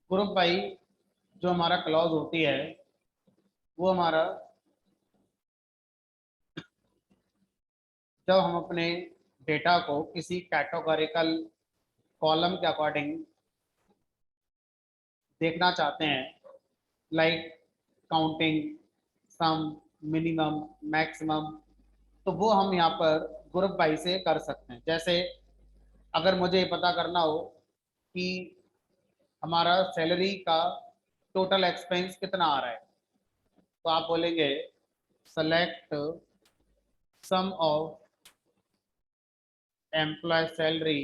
Group by जो हमारा clause होती है वो हमारा जब हम अपने डेटा को किसी कैटेगोरिकल कॉलम के अकॉर्डिंग देखना चाहते हैं, लाइक काउंटिंग, सम, मिनिमम, मैक्सिमम, तो वो हम यहाँ पर ग्रुप बाई से कर सकते हैं। जैसे अगर मुझे पता करना हो कि हमारा सैलरी का टोटल एक्सपेंस कितना आ रहा है, तो आप बोलेंगे select sum of employ salary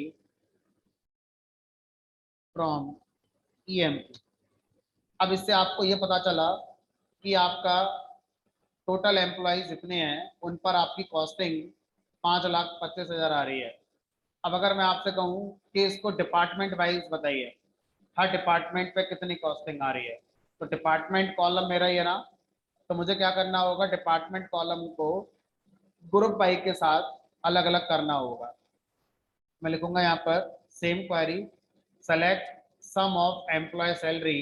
from EMP. अब इससे आपको ये पता चला कि आपका टोटल एम्प्लॉयज जितने हैं उन पर आपकी कॉस्टिंग 5,25,000 आ रही है। अब अगर मैं आपसे कहूँ कि इसको डिपार्टमेंट वाइज बताइए, हर डिपार्टमेंट पे कितनी कॉस्टिंग आ रही है, तो डिपार्टमेंट कॉलम मेरा ही है ना, तो मुझे क्या करना होगा, डिपार्टमेंट कॉलम को ग्रुप बाई के साथ अलग अलग करना होगा। मैं लिखूंगा यहाँ पर same query, select sum of employ salary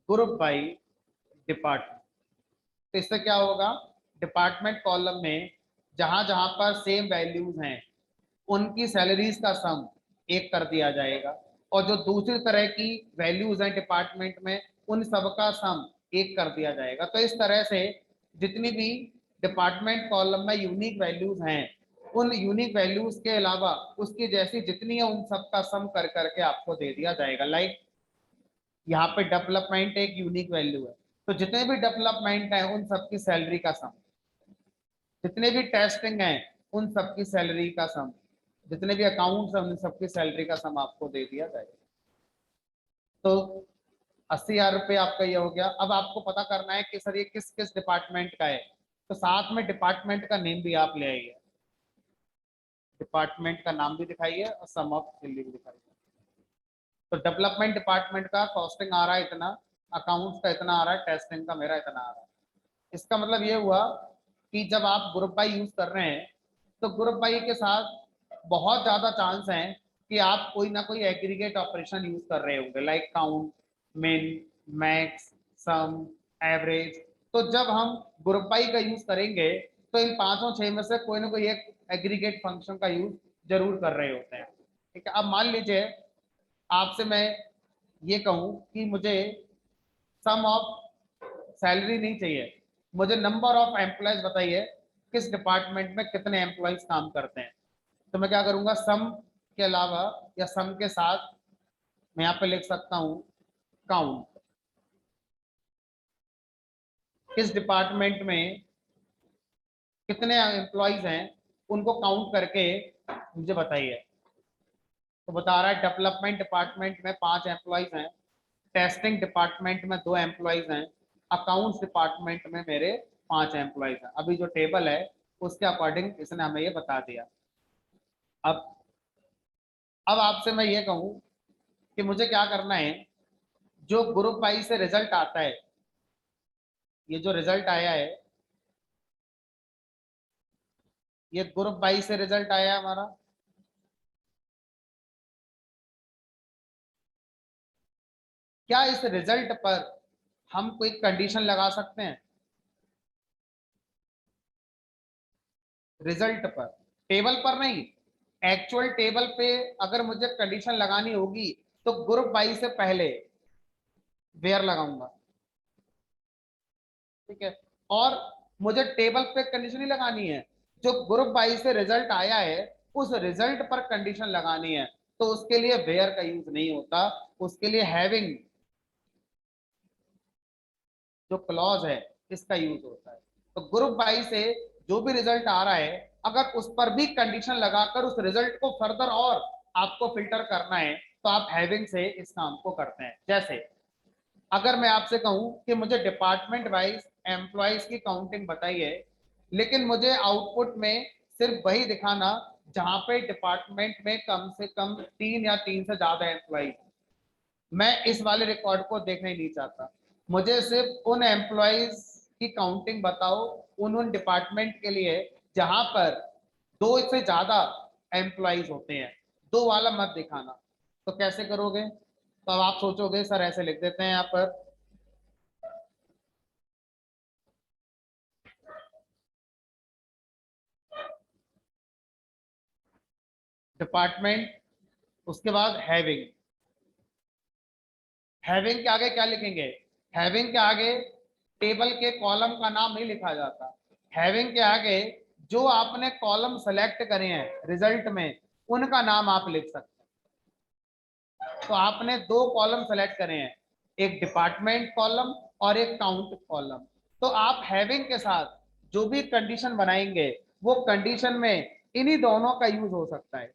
group by department. तो इससे क्या होगा, डिपार्टमेंट कॉलम में जहां जहां पर सेम वैल्यूज हैं उनकी सैलरीज का सम एक कर दिया जाएगा, और जो दूसरी तरह की वैल्यूज हैं डिपार्टमेंट में उन सब का सम एक कर दिया जाएगा। तो इस तरह से जितनी भी डिपार्टमेंट कॉलम में यूनिक वैल्यूज हैं उन यूनिक वैल्यूज के अलावा उसकी जैसी जितनी है उन सब का सम कर करके आपको दे दिया जाएगा। लाइक यहाँ पे डेवलपमेंट एक यूनिक वैल्यू है, तो जितने भी डेवलपमेंट है उन सबकी सैलरी का सम, जितने भी टेस्टिंग है उन सबकी सैलरी का सम, जितने भी अकाउंट्स हैं उन सबकी सैलरी का सम आपको दे दिया जाएगा। तो 80,000 रुपये आपका ये हो गया। अब आपको पता करना है कि सर ये किस किस डिपार्टमेंट का है, तो साथ में डिपार्टमेंट का नेम भी आप ले आइए, डिपार्टमेंट का नाम भी दिखाइए और सम ऑफ सैलरी भी दिखाइए। तो डेवलपमेंट डिपार्टमेंट का कॉस्टिंग आ रहा है इतना, अकाउंट्स का इतना आ रहा है, टेस्टिंग का मेरा इतना आ रहा है। इसका मतलब ये हुआ कि जब आप ग्रुप बाई यूज कर रहे हैं तो ग्रुप बाई के साथ बहुत ज्यादा चांस है कि आप कोई ना कोई एग्रीगेट ऑपरेशन यूज कर रहे होंगे, लाइक काउंट, मिन, मैक्स, सम, एवरेज। तो जब हम ग्रुप बाई का यूज करेंगे तो इन पांचों छह में से कोई ना कोई एक एग्रीगेट फंक्शन का यूज जरूर कर रहे होते हैं। ठीक है, अब मान लीजिए आपसे मैं ये कहूं कि मुझे सम ऑफ सैलरी नहीं चाहिए, मुझे नंबर ऑफ एम्प्लॉयज बताइए किस डिपार्टमेंट में कितने एम्प्लॉयज काम करते हैं। तो मैं क्या करूंगा, सम के अलावा या सम के साथ मैं यहाँ पे लिख सकता हूँ काउंट, किस डिपार्टमेंट में कितने एम्प्लॉयज हैं उनको काउंट करके मुझे बताइए। तो बता रहा है डेवलपमेंट डिपार्टमेंट में 5 एम्प्लॉयज हैं, टेस्टिंग डिपार्टमेंट में 2 एम्प्लॉयज हैं, अकाउंट्स डिपार्टमेंट में मेरे 5 एम्प्लॉयज हैं। अभी जो टेबल है उसके अकॉर्डिंग इसने हमें ये बता दिया। अब अब आपसे मैं ये कहूं कि मुझे क्या करना है, जो ग्रुप वाइज से रिजल्ट आता है, ये जो रिजल्ट आया है ये ग्रुप वाइज से रिजल्ट आया है हमारा, क्या इस रिजल्ट पर हम कोई कंडीशन लगा सकते हैं? रिजल्ट पर, टेबल पर नहीं, एक्चुअल टेबल पे अगर मुझे कंडीशन लगानी होगी तो ग्रुप वाइज से पहले वेयर लगाऊंगा। ठीक है, और मुझे टेबल पे कंडीशन ही लगानी है, जो ग्रुप वाइज से रिजल्ट आया है उस रिजल्ट पर कंडीशन लगानी है, तो उसके लिए वेयर का यूज नहीं होता, उसके लिए हैविंग जो क्लॉज है इसका यूज होता है। तो ग्रुप वाइज से जो भी रिजल्ट आ रहा है अगर उस पर भी कंडीशन लगाकर उस रिजल्ट को फर्दर और आपको फिल्टर करना है तो आप हैविंग से इस काम को करते हैं। जैसे अगर मैं आपसे कहूं कि मुझे डिपार्टमेंट वाइज एम्प्लॉयज की काउंटिंग बताइए, लेकिन मुझे आउटपुट में सिर्फ वही दिखाना जहां पे डिपार्टमेंट में कम से कम 3 या 3 से ज्यादा एम्प्लॉय, मैं इस वाले रिकॉर्ड को देखना ही नहीं चाहता। मुझे सिर्फ उन एम्प्लॉयज की काउंटिंग बताओ उन उन डिपार्टमेंट के लिए जहां पर 2 से ज्यादा एम्प्लॉयज होते हैं, 2 वाला मत दिखाना। तो कैसे करोगे? तो अब आप सोचोगे सर ऐसे लिख देते हैं यहाँ पर, डिपार्टमेंट, उसके बाद हैविंग। हैविंग के आगे क्या लिखेंगे? हैविंग के आगे टेबल के कॉलम का नाम नहीं लिखा जाता। हैविंग के आगे जो आपने कॉलम सेलेक्ट करे हैं रिजल्ट में, उनका नाम आप लिख सकते हैं। तो आपने दो कॉलम सेलेक्ट करे हैं, एक डिपार्टमेंट कॉलम और एक काउंट कॉलम। तो आप हैविंग के साथ जो भी कंडीशन बनाएंगे, वो कंडीशन में इन्हीं दोनों का यूज हो सकता है।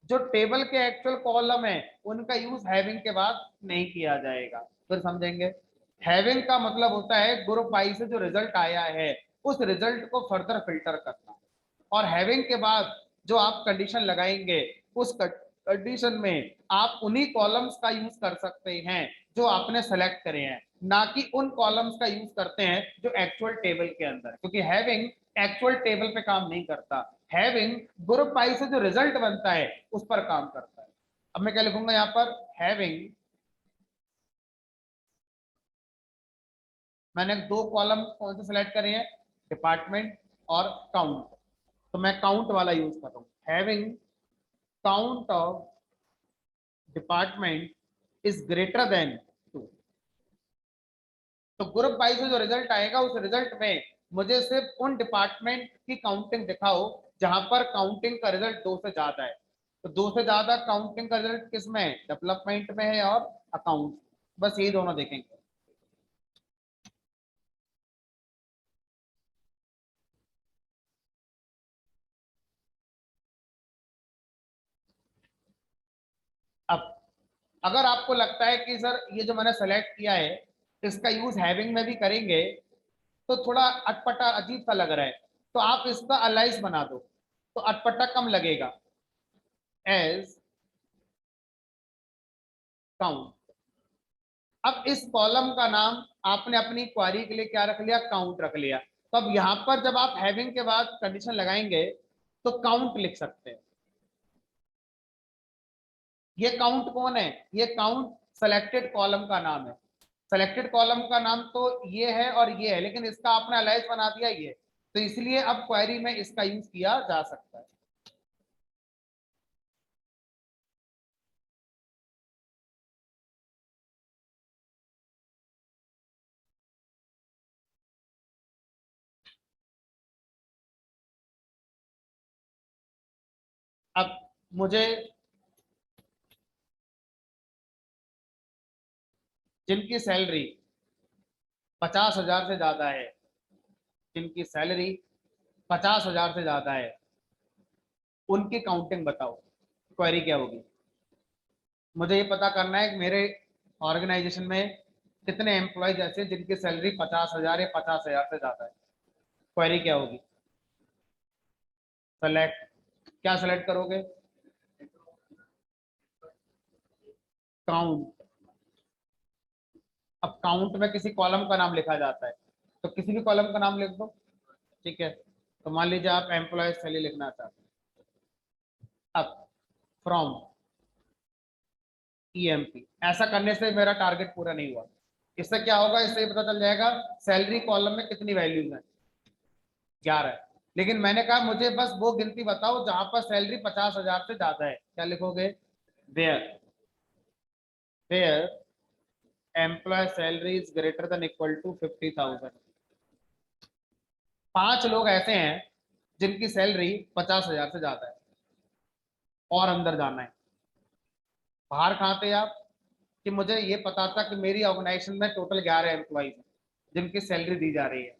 जो टेबल के एक्चुअल कॉलम है, उनका यूज हैविंग के बाद नहीं किया जाएगा। फिर समझेंगे। हैविंग का मतलब होता है ग्रुप वाई से जो रिजल्ट आया है, उस रिजल्ट को फर्दर फिल्टर करना। और हैविंग के बाद जो आप कंडीशन लगाएंगे, उस कंडीशन में आप उन्हीं कॉलम्स का यूज कर सकते हैं जो आपने सेलेक्ट करे हैं, ना कि उन कॉलम्स का यूज करते हैं जो एक्चुअल टेबल के अंदर, क्योंकि हैविंग एक्चुअल टेबल पे काम नहीं करता। हैविंग ग्रुप वाई से जो रिजल्ट बनता है उस पर काम करता है। अब मैं क्या लिखूंगा यहाँ पर? हैविंग, मैंने दो कॉलम कौन से सेलेक्ट करे हैं? डिपार्टमेंट और काउंट। तो मैं काउंट वाला यूज कर रहा हूँ, having count of department is greater than 2। तो ग्रुप वाइज जो रिजल्ट आएगा, उस रिजल्ट में मुझे सिर्फ उन डिपार्टमेंट की काउंटिंग दिखाओ जहां पर काउंटिंग का रिजल्ट 2 से ज्यादा है। तो 2 से ज्यादा काउंटिंग का रिजल्ट किस में है? डेवलपमेंट में है और अकाउंट। बस ये दोनों देखेंगे। अब अगर आपको लगता है कि सर ये जो मैंने सेलेक्ट किया है, इसका यूज हैविंग में भी करेंगे, तो थोड़ा अटपटा अजीब सा लग रहा है, तो आप इसका अलाइस बना दो, तो अटपटा कम लगेगा। As count. अब इस कॉलम का नाम आपने अपनी क्वारी के लिए क्या रख लिया? काउंट रख लिया। तो अब यहां पर जब आप हैविंग के बाद कंडीशन लगाएंगे, तो काउंट लिख सकते हैं। ये काउंट कौन है? ये काउंट सेलेक्टेड कॉलम का नाम है। सेलेक्टेड कॉलम का नाम तो ये है और ये है, लेकिन इसका आपने अलाइस बना दिया ये, तो इसलिए अब क्वेरी में इसका यूज किया जा सकता है। अब मुझे जिनकी सैलरी 50,000 से ज्यादा है, जिनकी सैलरी 50,000 से ज्यादा है, उनकी काउंटिंग बताओ। क्वेरी क्या होगी? मुझे ये पता करना है कि मेरे ऑर्गेनाइजेशन में कितने एम्प्लॉयज ऐसे हैं जिनकी सैलरी 50,000 या 50,000 से ज्यादा है। क्वेरी क्या होगी? सेलेक्ट, क्या सेलेक्ट करोगे? काउंट। अब काउंट में किसी कॉलम का नाम लिखा जाता है, तो किसी भी कॉलम का नाम लिख दो। ठीक है, तो मान लीजिए आप एम्प्लॉय सैलरी लिखना चाहते हैं। अब फ्रॉम ईएमपी, ऐसा करने से मेरा टारगेट पूरा नहीं हुआ। इससे क्या होगा? इससे पता चल जाएगा सैलरी कॉलम में कितनी वैल्यूज हैं, 11 है। लेकिन मैंने कहा मुझे बस वो गिनती बताओ जहां पर सैलरी 50,000 से ज्यादा है। क्या लिखोगे? Where, where employ salary is greater than equal to 50,000। 5 लोग ऐसे हैं जिनकी सैलरी 50,000 से ज्यादा है, और अंदर जाना है। बाहर कहाँ थे आप? कि मुझे ये पता था कि मेरी ऑर्गेनाइजेशन में टोटल 11 एम्प्लॉइज हैं जिनकी सैलरी दी जा रही है।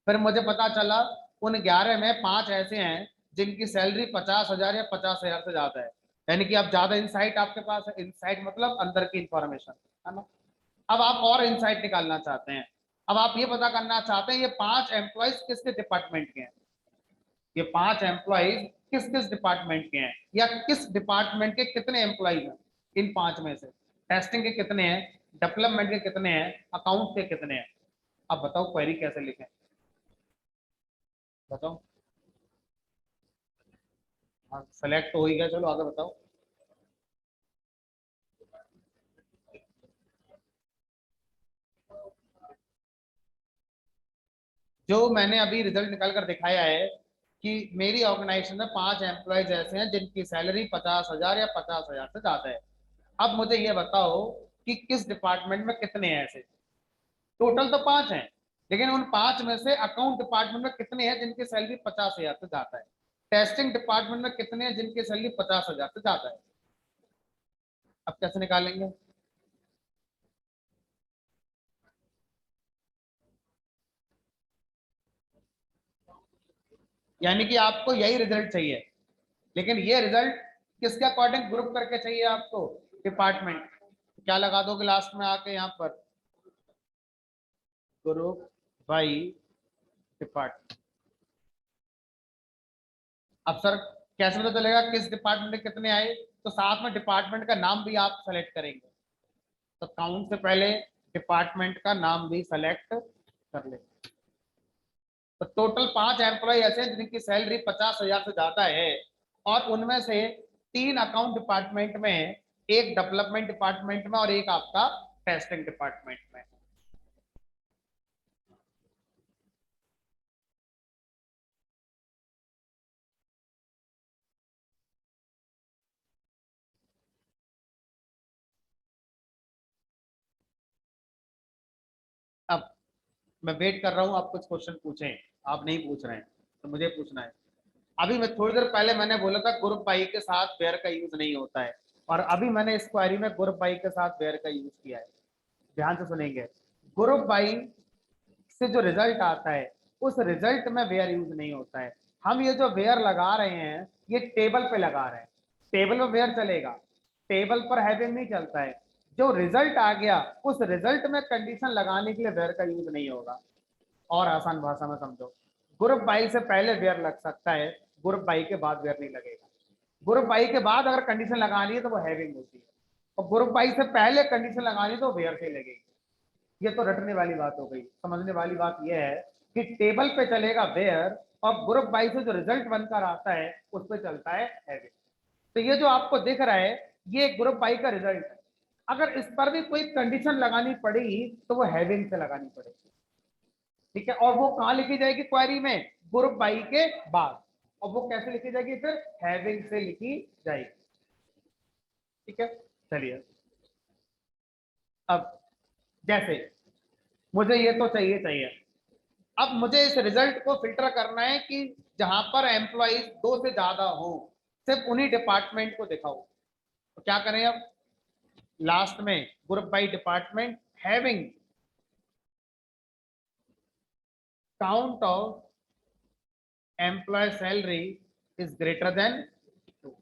फिर मुझे पता चला उन 11 में 5 ऐसे हैं जिनकी सैलरी 50,000 या 50,000 से ज्यादा है। यानी कि अब ज्यादा इंसाइट आपके पास है। इंसाइट मतलब अंदर की इंफॉर्मेशन, है ना? अब आप और इंसाइट निकालना चाहते हैं। अब आप ये पता करना चाहते हैं ये 5 एम्प्लॉइज किस किस डिपार्टमेंट के हैं। ये 5 एम्प्लॉइज किस किस डिपार्टमेंट के हैं, या किस डिपार्टमेंट के कितने एम्प्लॉइज हैं इन 5 में से। टेस्टिंग के कितने हैं, डेवलपमेंट के कितने हैं, अकाउंट के कितने हैं। अब बताओ क्वेरी कैसे लिखें? बताओ। हाँ, सेलेक्ट हो ही गया, चलो आगे बताओ। जो मैंने अभी रिजल्ट निकाल कर दिखाया है कि मेरी ऑर्गेनाइजेशन में 5 एम्प्लॉयज ऐसे हैं जिनकी सैलरी 50,000 या 50,000 से ज्यादा है। अब मुझे ये बताओ कि किस डिपार्टमेंट में कितने हैं ऐसे। टोटल तो 5 हैं, लेकिन उन 5 में से अकाउंट डिपार्टमेंट में कितने हैं जिनकी सैलरी 50,000 से ज्यादा है। टेस्टिंग डिपार्टमेंट में कितने हैं जिनकी सैलरी 50,000 से ज्यादा है। अब कैसे निकालेंगे? यानी कि आपको यही रिजल्ट चाहिए, लेकिन ये रिजल्ट किसके अकॉर्डिंग ग्रुप करके चाहिए आपको? डिपार्टमेंट। क्या लगा दोगे लास्ट में आके यहाँ पर? Group by department. अब सर कैसे पता चलेगा किस डिपार्टमेंट में कितने आए? तो साथ में डिपार्टमेंट का नाम भी आप सेलेक्ट करेंगे। तो काउंट से पहले डिपार्टमेंट का नाम भी सेलेक्ट कर ले। तो टोटल 5 एम्प्लॉय ऐसे हैं जिनकी सैलरी 50,000 से ज्यादा है, और उनमें से 3 अकाउंट डिपार्टमेंट में, एक डेवलपमेंट डिपार्टमेंट में, और एक आपका टेस्टिंग डिपार्टमेंट में। अब मैं वेट कर रहा हूं आप कुछ क्वेश्चन पूछें। आप नहीं पूछ रहे हैं तो मुझे पूछना है। अभी मैं थोड़ी देर पहले मैंने बोला था ग्रुप बाई के साथ वेयर का यूज नहीं होता है, और अभी मैंने इस क्वेरी में ग्रुप बाई के साथ वेयर का यूज किया है। ध्यान से सुनेंगे। ग्रुप बाई से जो रिजल्ट आता है उस रिजल्ट में वेयर यूज नहीं होता है। हम ये जो वेयर लगा रहे हैं ये टेबल पे लगा रहे हैं। टेबल में वेयर चलेगा, टेबल पर हैविंग नहीं चलता है। जो रिजल्ट आ गया उस रिजल्ट में कंडीशन लगाने के लिए वेयर का यूज नहीं होगा। और आसान भाषा में समझो, ग्रुप बाई से पहले वेयर लग सकता है, ग्रुप बाई के बाद वेयर नहीं लगेगा। ग्रुप बाई के बाद अगर कंडीशन लगानी है तो वो हैविंग होती है, और ग्रुप बाई से पहले कंडीशन लगानी है तो वेयर से लगेगी। ये तो रटने वाली बात हो गई। समझने वाली बात यह है कि टेबल पे चलेगा वेयर, और ग्रुप बाई से जो रिजल्ट बनकर आता है उस पर चलता है हैविंग। तो ये जो आपको दिख रहा है ये ग्रुप बाई का रिजल्ट है। अगर इस पर भी कोई कंडीशन लगानी पड़ेगी तो वो हैविंग से लगानी पड़ेगी। ठीक है, और वो कहां लिखी जाएगी क्वेरी में? ग्रुप बाई के बाद। और वो कैसे लिखी जाएगी? फिर हैविंग से लिखी जाएगी। ठीक है, चलिए। अब जैसे मुझे ये तो चाहिए चाहिए, अब मुझे इस रिजल्ट को फिल्टर करना है कि जहां पर एम्प्लॉइज 2 से ज्यादा हो, सिर्फ उन्हीं डिपार्टमेंट को दिखाओ। तो क्या करें अब? लास्ट में group by department having count of employ salary is greater than 2।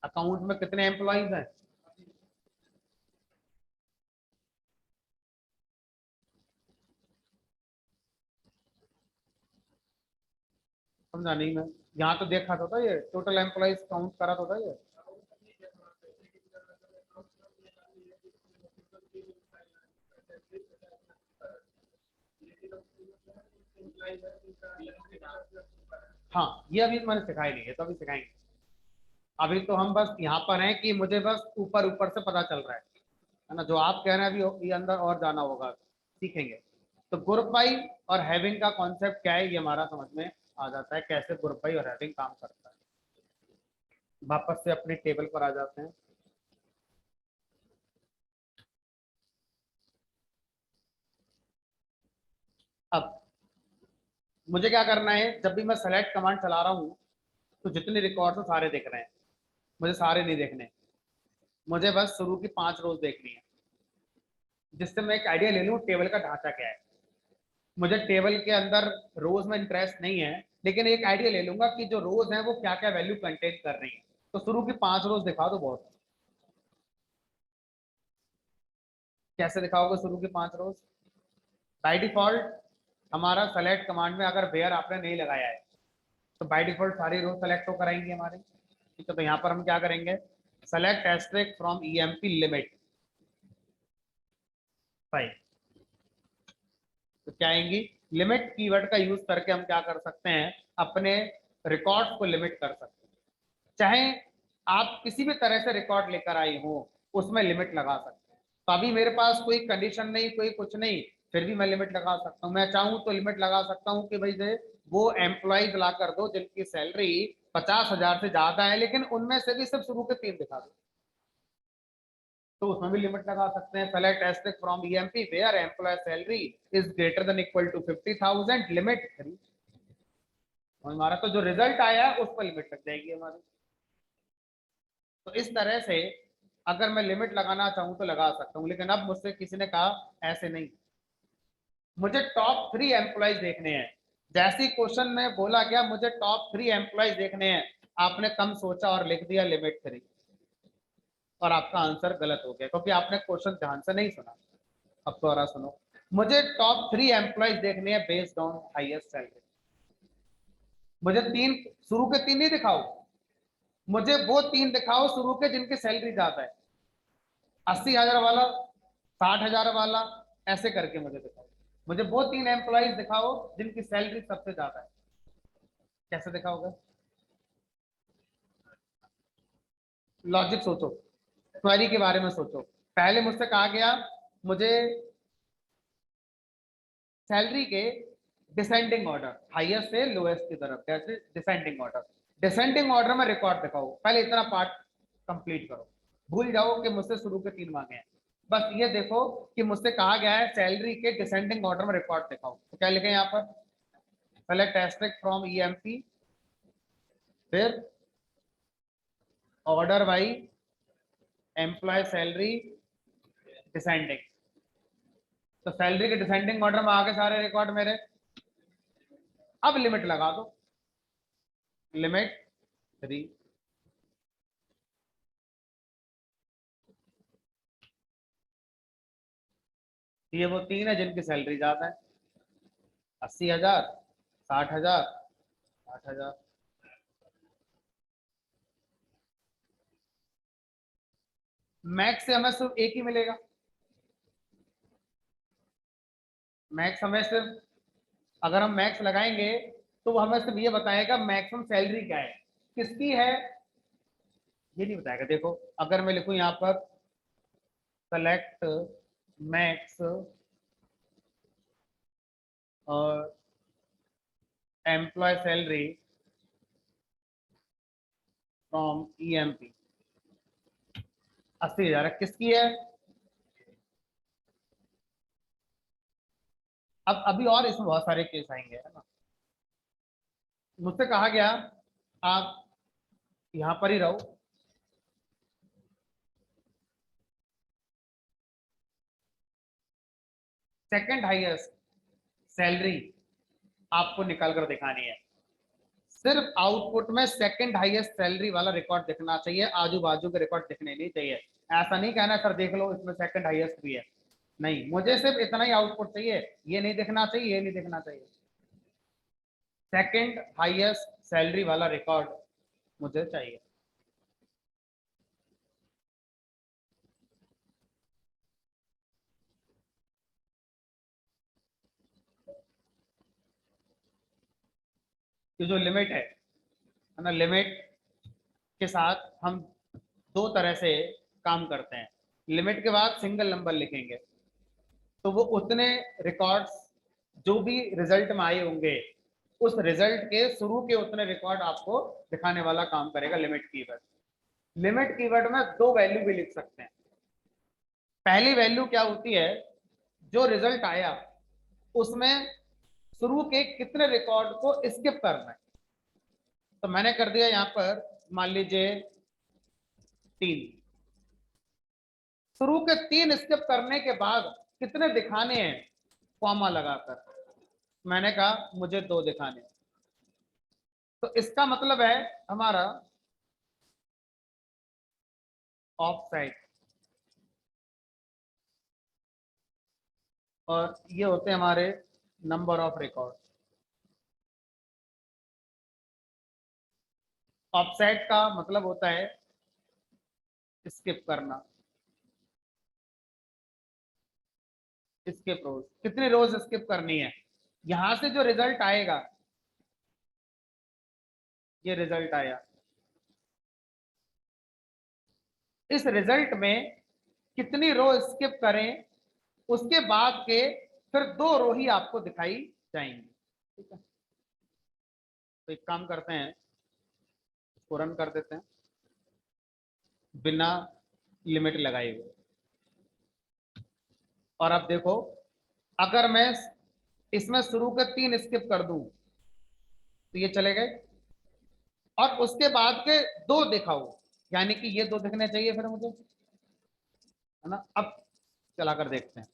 Account में कितने एम्प्लॉइज हैं? समझा नहीं मैं। यहाँ तो देखा था ये टोटल एम्प्लॉइज काउंट करा था ये। हाँ, ये अभी मैंने सिखाई नहीं है, तो अभी सिखाएंगे। अभी तो हम बस यहाँ पर हैं कि मुझे बस ऊपर ऊपर से पता चल रहा है ना? जो आप कह रहे हैं अभी ये अंदर और जाना होगा, सीखेंगे। तो ग्रुप बाई और हैविंग का कॉन्सेप्ट क्या है ये हमारा समझ में आ जाता है, कैसे ग्रुप बाई और हैविंग काम करता है। वापस से अपने टेबल पर आ जाते हैं। अब मुझे क्या करना है, जब भी मैं सेलेक्ट कमांड चला रहा हूँ तो जितने रिकॉर्ड है सारे दिख रहे हैं। मुझे सारे नहीं देखने, मुझे बस शुरू की 5 रोज देखनी है, जिससे मैं एक आइडिया ले लूँ टेबल का ढांचा क्या है। मुझे टेबल के अंदर रोज में इंटरेस्ट नहीं है, लेकिन एक आइडिया ले लूंगा कि जो रोज है वो क्या क्या वैल्यू कंटेन कर रही है। तो शुरू की 5 रोज दिखा दो बहुत। कैसे दिखाओगे शुरू की 5 रोज? बाय डिफॉल्ट हमारा सेलेक्ट कमांड में अगर वेयर आपने नहीं लगाया है तो बाय डिफॉल्ट सारी रोज सेलेक्ट हो कराएंगे हमारे। ठीक है, तो यहाँ पर हम क्या करेंगे? Select asterisk from EMP limit 5। तो क्या आएंगी? लिमिट कीवर्ड का यूज करके हम क्या कर सकते हैं? अपने रिकॉर्ड्स को लिमिट कर सकते हैं। चाहे आप किसी भी तरह से रिकॉर्ड लेकर आई हो, उसमें लिमिट लगा सकते हैं। तो अभी मेरे पास कोई कंडीशन नहीं, कोई कुछ नहीं, फिर भी मैं लिमिट लगा सकता हूँ। मैं चाहूँ तो लिमिट लगा सकता हूँ कि भाई से वो एम्प्लॉयज ला कर दो जिनकी सैलरी 50,000 से ज्यादा है, लेकिन उनमें से भी सिर्फ शुरू के 3 दिखा दो, तो उसमें भी लिमिट लगा सकते हैं। Select asterisk from EMP where employ salary is greater than equal to 50,000, limit 3। हमारा तो जो रिजल्ट आया है उस पर लिमिट लग जाएगी हमारी। तो इस तरह से अगर मैं लिमिट लगाना चाहूं तो लगा सकता हूं, लेकिन अब मुझसे किसी ने कहा ऐसे नहीं, मुझे टॉप 3 एम्प्लॉयज देखने हैं। जैसे क्वेश्चन में बोला गया मुझे टॉप 3 एम्प्लॉयज देखने हैं, आपने कम सोचा और लिख दिया लिमिट 3, और आपका आंसर गलत हो गया क्योंकि आपने क्वेश्चन ध्यान से नहीं सुना। अब दोबारा सुनो, मुझे टॉप 3 एम्प्लॉयज देखने हैं बेस्ड ऑन हाईएस्ट सैलरी। मुझे 3 शुरू के 3 नहीं दिखाओ, मुझे वो 3 दिखाओ शुरू के जिनकी सैलरी ज्यादा है, 80,000 वाला, 60,000 वाला, ऐसे करके मुझे दिखाओ। मुझे वो 3 एम्प्लॉयज दिखाओ जिनकी सैलरी सबसे ज्यादा है। कैसे दिखाओगे? लॉजिक सोचो, क्वेरी के बारे में सोचो। पहले मुझसे कहा गया मुझे सैलरी के डिसेंडिंग ऑर्डर, हाईएस्ट से लोएस्ट की तरफ, जैसे डिसेंडिंग ऑर्डर, डिसेंडिंग ऑर्डर में रिकॉर्ड दिखाओ। पहले इतना पार्ट कंप्लीट करो, भूल जाओ कि मुझसे शुरू के 3 मांगे हैं। बस ये देखो कि मुझसे कहा गया है सैलरी के डिसेंडिंग ऑर्डर में रिकॉर्ड दिखाओ, तो क्या लिखे यहाँ पर? सेलेक्ट एस्टेरिस्क फ्रॉम ईएमपी, फिर order by employee salary descending. तो सैलरी के डिसेंडिंग ऑर्डर में आगे सारे रिकॉर्ड मेरे। अब लिमिट लगा दो, लिमिट 3। ये वो 3 है जिनकी सैलरी ज्यादा है, 80,000, 60,000, 60,000। मैक्स से हमें सिर्फ एक ही मिलेगा, मैक्स हमें सिर्फ, अगर हम मैक्स लगाएंगे तो वो हमें सिर्फ ये बताएगा मैक्सिमम सैलरी क्या है, किसकी है ये नहीं बताएगा। देखो अगर मैं लिखूं यहाँ पर सेलेक्ट मैक्स और एम्प्लॉय सैलरी फ्रॉम ईएमपी, 80,000 किसकी है? अब अभी और इसमें बहुत सारे केस आएंगे, है ना। मुझसे कहा गया आप यहां पर ही रहो, सेकंड हाईएस्ट सैलरी आपको निकाल कर दिखानी है। सिर्फ आउटपुट में सेकंड हाईएस्ट सैलरी वाला रिकॉर्ड दिखना चाहिए, आजू बाजू के रिकॉर्ड दिखने नहीं चाहिए। ऐसा नहीं कहना सर देख लो इसमें सेकंड हाईएस्ट भी है, नहीं, मुझे सिर्फ इतना ही आउटपुट चाहिए, ये नहीं दिखना चाहिए, ये नहीं दिखना चाहिए। सेकंड हाईएस्ट सैलरी वाला रिकॉर्ड मुझे चाहिए। तो जो लिमिट है ना, लिमिट के साथ हम 2 तरह से काम करते हैं। लिमिट के बाद सिंगल नंबर लिखेंगे, तो वो उतने रिकॉर्ड्स जो भी रिजल्ट में आए होंगे उस रिजल्ट के शुरू के उतने रिकॉर्ड आपको दिखाने वाला काम करेगा लिमिट कीवर्ड। लिमिट कीवर्ड में 2 वैल्यू भी लिख सकते हैं। पहली वैल्यू क्या होती है, जो रिजल्ट आया उसमें शुरू के कितने रिकॉर्ड को स्किप करना है। तो मैंने कर दिया यहाँ पर, मान लीजिए 3, शुरू के 3 स्किप करने के बाद कितने दिखाने हैं, कॉमा लगाकर मैंने कहा मुझे 2 दिखाने। तो इसका मतलब है हमारा ऑफ साइड, और ये होते हैं हमारे नंबर ऑफ रिकॉर्ड। ऑफसेट का मतलब होता है स्किप करना, स्किप रोज, कितनी रोज स्किप करनी है। यहां से जो रिजल्ट आएगा ये रिजल्ट आया। इस रिजल्ट में कितनी रो स्किप करें, उसके बाद के फिर 2 रो ही आपको दिखाई जाएंगी। ठीक है, तो एक काम करते हैं, इसको रन कर देते हैं बिना लिमिट लगाए हुए। और अब देखो, अगर मैं इसमें शुरू के 3 स्किप कर दूं तो ये चले गए, और उसके बाद के 2 दिखाओ, यानी कि ये 2 दिखने चाहिए फिर मुझे, है ना। अब चला कर देखते हैं,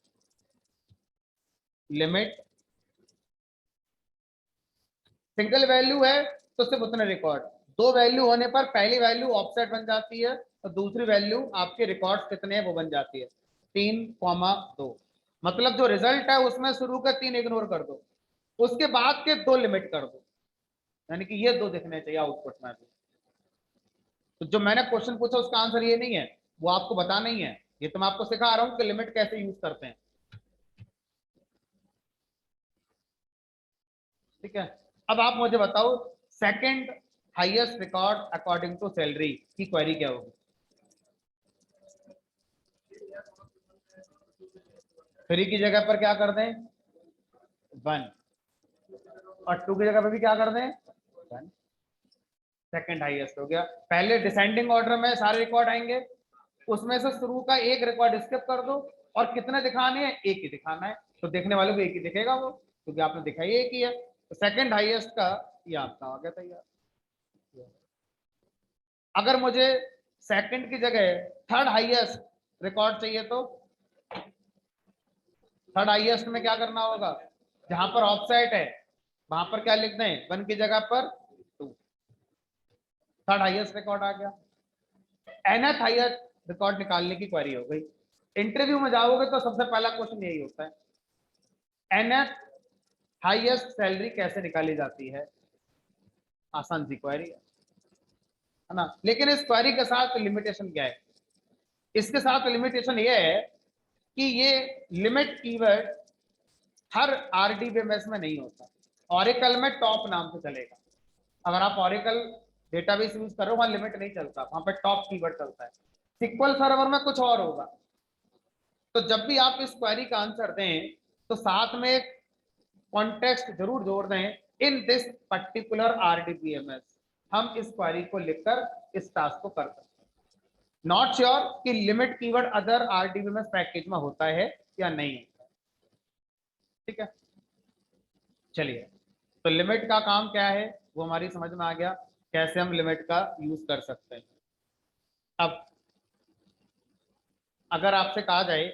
लिमिट सिंगल वैल्यू है तो सिर्फ उतने रिकॉर्ड, 2 वैल्यू होने पर पहली वैल्यू ऑफसेट बन जाती है और दूसरी वैल्यू आपके रिकॉर्ड कितने हैं वो बन जाती है 3,2। मतलब जो रिजल्ट है उसमें शुरू के 3 इग्नोर कर दो, उसके बाद के 2 लिमिट कर दो, यानी कि ये 2 दिखने चाहिए आउटपुट में भी। तो जो मैंने क्वेश्चन पूछा उसका आंसर ये नहीं है, वो आपको बता नहीं है, ये तो मैं आपको सिखा रहा हूं कि लिमिट कैसे यूज करते हैं। ठीक है, अब आप मुझे बताओ, second highest record according to salary की क्वेरी क्या होगी। 3 की जगह पर क्या कर दें 1, और 2 की जगह पर भी क्या कर दें 1। सेकंड हाईएस्ट हो गया। पहले डिसेंडिंग ऑर्डर में सारे रिकॉर्ड आएंगे, उसमें से शुरू का एक रिकॉर्ड स्किप कर दो, और कितने दिखाने हैं, एक ही दिखाना है, तो देखने वाले को एक ही दिखेगा वो, क्योंकि आपने दिखाई एक ही है। तो सेकंड हाईएस्ट का ये आपका आ गया तैयार। अगर मुझे सेकंड की जगह थर्ड हाईएस्ट रिकॉर्ड चाहिए तो थर्ड हाईएस्ट में क्या करना होगा, जहां पर ऑफसेट है वहां पर क्या लिख दें 1 की जगह पर 2, थर्ड हाईएस्ट रिकॉर्ड आ गया। एनएथ हाईएस्ट रिकॉर्ड निकालने की क्वेरी हो गई। इंटरव्यू में जाओगे तो सबसे पहला क्वेश्चन यही होता है, एनएथ हाईएस्ट सैलरी कैसे निकाली जाती है। आसान सी क्वेरी है ना। लेकिन इस क्वेरी के साथ लिमिटेशन क्या है, इसके साथ लिमिटेशन ये है कि ये लिमिट कीवर्ड हर आरडीबीएमएस में नहीं होता। ऑरेकल में टॉप नाम से चलेगा, अगर आप ऑरेकल डेटाबेस यूज कर रहे हो वहां लिमिट नहीं चलता, वहां पे टॉप कीवर्ड चलता है। सिक्वल सर्वर में कुछ और होगा। तो जब भी आप इस क्वेरी का आंसर दें तो साथ में एक कॉन्टेक्स्ट जरूर जोड़ दें, इन दिस पर्टिकुलर आरडीबीएमएस। हम इस क्वेरी को लिखकर इस टास्क को कर सकते हैं। नॉट श्योर कि limit keyword other RDBMS package में होता है या नहीं होता है। ठीक है, चलिए, तो लिमिट का काम क्या है वो हमारी समझ में आ गया, कैसे हम लिमिट का यूज कर सकते हैं। अब अगर आपसे कहा जाए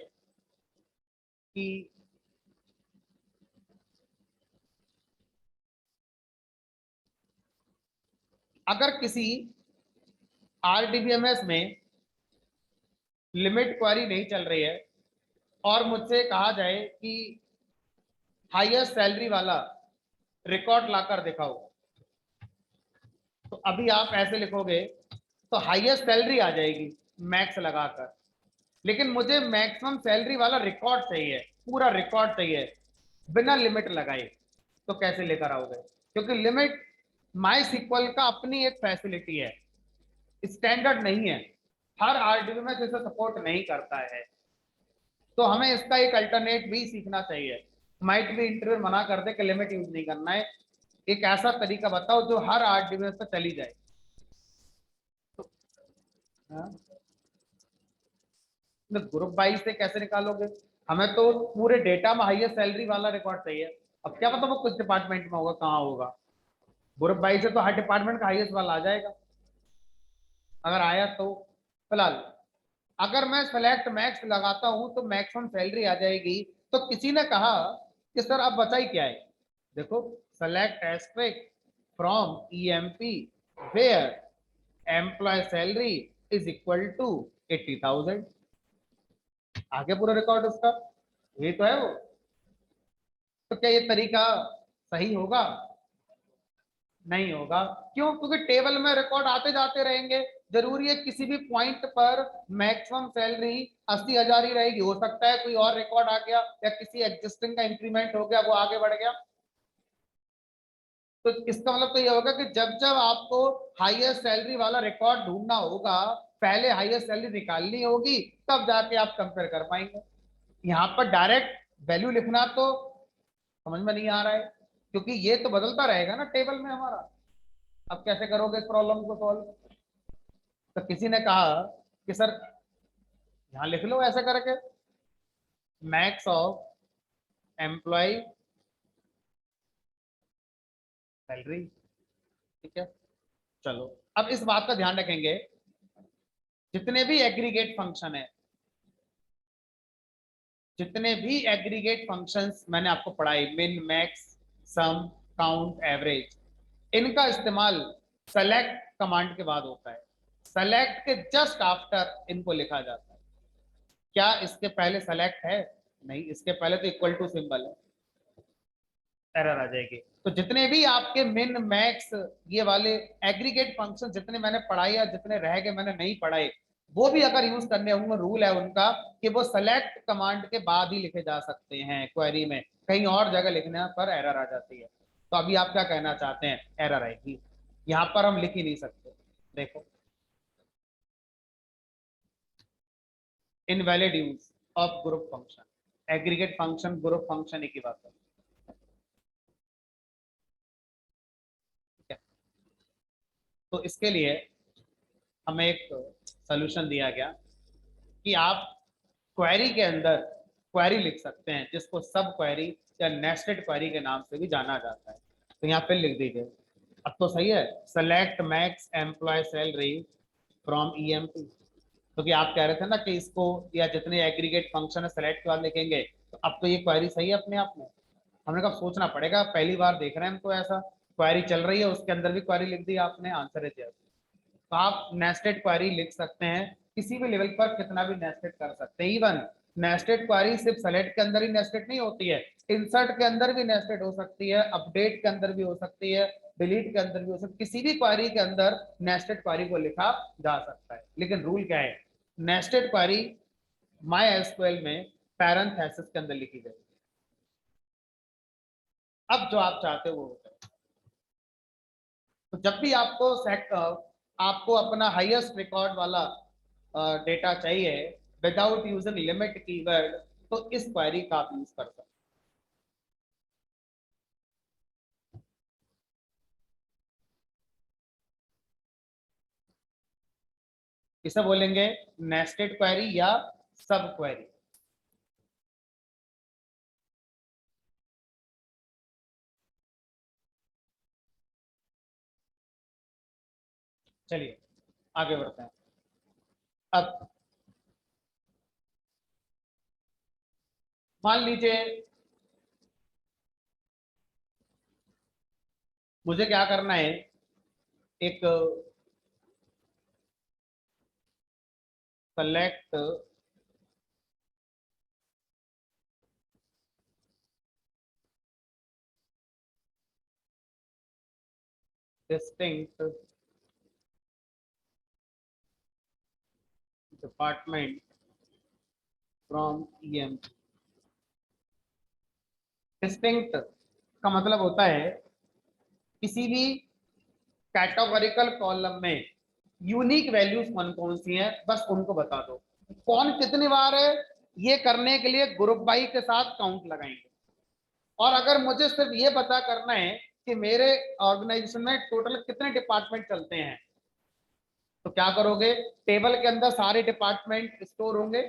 कि अगर किसी आरडीबीएमएस में लिमिट क्वेरी नहीं चल रही है और मुझसे कहा जाए कि हाईएस्ट सैलरी वाला रिकॉर्ड लाकर दिखाओ, तो अभी आप ऐसे लिखोगे तो हाईएस्ट सैलरी आ जाएगी मैक्स लगाकर, लेकिन मुझे मैक्सिमम सैलरी वाला रिकॉर्ड चाहिए, पूरा रिकॉर्ड चाहिए बिना लिमिट लगाए। तो कैसे लेकर आओगे, क्योंकि लिमिट माई सिक्वल का अपनी एक फैसिलिटी है, स्टैंडर्ड नहीं है, हर आरडीबी में इसे सपोर्ट नहीं करता है। तो हमें इसका एक अल्टरनेट भी सीखना चाहिए। माइट भी इंटरव्यू मना कर दे कि लिमिट यूज नहीं करना है, एक ऐसा तरीका बताओ जो हर आरडीबी में चली जाए। तो ग्रुप वाइज से कैसे निकालोगे, हमें तो पूरे डेटा में हाईएस्ट सैलरी वाला रिकॉर्ड चाहिए। अब क्या पता वो कुछ डिपार्टमेंट में होगा, कहाँ होगा, ग्रुप वाइज से तो हर डिपार्टमेंट का हाईएस्ट वाला आ जाएगा, अगर आया तो। फिलहाल अगर मैं सेलेक्ट मैक्स लगाता हूं तो मैक्सिमम सैलरी आ जाएगी। तो किसी ने कहा कि सर अब बचाई क्या है, देखो, select asterisk from EMP where employ salary is equal to 80,000, आगे पूरा रिकॉर्ड उसका, ये तो है वो। तो क्या ये तरीका सही होगा, नहीं होगा। क्यों, क्योंकि टेबल में रिकॉर्ड आते जाते रहेंगे, जरूरी है किसी भी पॉइंट पर मैक्सिमम सैलरी 80,000 ही रहेगी, हो सकता है कोई और रिकॉर्ड आ गया या किसी एग्जिस्टिंग का इंक्रीमेंट हो गया वो आगे बढ़ गया। तो इसका मतलब तो ये होगा कि जब जब आपको हाईएस्ट सैलरी वाला रिकॉर्ड ढूंढना होगा, पहले हाईएस्ट सैलरी निकालनी होगी, तब जाके आप कंपेयर कर पाएंगे। यहाँ पर डायरेक्ट वैल्यू लिखना तो समझ में नहीं आ रहा है, क्योंकि ये तो बदलता रहेगा ना टेबल में हमारा। अब कैसे करोगे इस प्रॉब्लम को सॉल्व? तो किसी ने कहा कि सर यहाँ लिख लो ऐसे करके, मैक्स ऑफ एम्प्लॉय सैलरी। ठीक है, चलो अब इस बात का ध्यान रखेंगे, जितने भी एग्रीगेट फंक्शन है, जितने भी एग्रीगेट फंक्शंस मैंने आपको पढ़ाई, मिन मैक्स सम काउंट एवरेज, इनका इस्तेमाल सेलेक्ट कमांड के बाद होता है। सेलेक्ट के जस्ट आफ्टर इनको लिखा जाता है। क्या इसके पहले सेलेक्ट है? नहीं, इसके पहले तो इक्वल टू सिंबल है, एरर आ जाएगी। तो जितने भी आपके मिन मैक्स ये वाले एग्रीगेट फंक्शन जितने मैंने पढ़ाए या जितने रह गए मैंने नहीं पढ़ाए, वो भी अगर यूज करने होंगे, रूल है उनका कि वो सेलेक्ट कमांड के बाद ही लिखे जा सकते हैं क्वेरी में, कहीं और जगह लिखने पर एरर आ जाती है। तो अभी आप क्या कहना चाहते हैं? एरर आएगी, यहाँ पर हम लिख ही नहीं सकते। देखो, invalid use of group function, aggregate function group function एक ही बात है। ठीक है, तो इसके लिए हमें एक सोल्यूशन दिया गया कि आप क्वेरी के अंदर क्वेरी लिख सकते हैं जिसको सब क्वेरी या नेस्टेड क्वेरी के नाम से भी जाना जाता है। तो यहाँ पे लिख दीजिए, अब तो सही है, select max employee salary from EMP. तो कि आप कह रहे थे ना कि इसको या जितने एग्रीगेट फंक्शन है सेलेक्ट के बाद लिखेंगे, तो अब तो ये क्वेरी सही है अपने आप में। हमने कहा सोचना पड़ेगा, पहली बार देख रहे हैं हम तो, ऐसा क्वेरी चल रही है उसके अंदर भी क्वेरी लिख दी आपने, आंसर है yes। तो आप नेस्टेड क्वेरी लिख सकते हैं, किसी भी लेवल पर कितना भी नेस्टेड कर सकते हैं। इवन नेस्टेड क्वेरी सिर्फ सेलेक्ट के अंदर ही नेस्टेड नहीं होती है, इंसर्ट के अंदर भी नेस्टेड हो सकती है, अपडेट के अंदर भी हो सकती है, डिलीट के अंदर भी हो सकती है, किसी भी क्वेरी के अंदर नेस्टेड क्वेरी को लिखा जा सकता है। लेकिन रूल क्या है? नेस्टेड क्वेरी माई एसक्यूएल में पैरेंथेसिस के अंदर लिखी जाएगी। अब जो आप चाहते हो वो होता है। तो जब भी आपको अपना हाईएस्ट रिकॉर्ड वाला डेटा चाहिए विदाउट यूजिंग लिमिट कीवर्ड, तो इस क्वेरी का आप यूज कर सकते हैं। इसे बोलेंगे नेस्टेड क्वेरी या सब क्वेरी। चलिए आगे बढ़ते हैं। अब मान लीजिए मुझे क्या करना है, एक select distinct department from EMP. Distinct का मतलब होता है किसी भी कैटेगोरिकल कॉलम में यूनिक वैल्यूज कौन कौन सी हैं, बस उनको बता दो। कौन कितनी बार है, ये करने के लिए ग्रुप बाई के साथ काउंट लगाएंगे। और अगर मुझे सिर्फ ये पता करना है कि मेरे ऑर्गेनाइजेशन में टोटल कितने डिपार्टमेंट चलते हैं, तो क्या करोगे? टेबल के अंदर सारे डिपार्टमेंट स्टोर होंगे।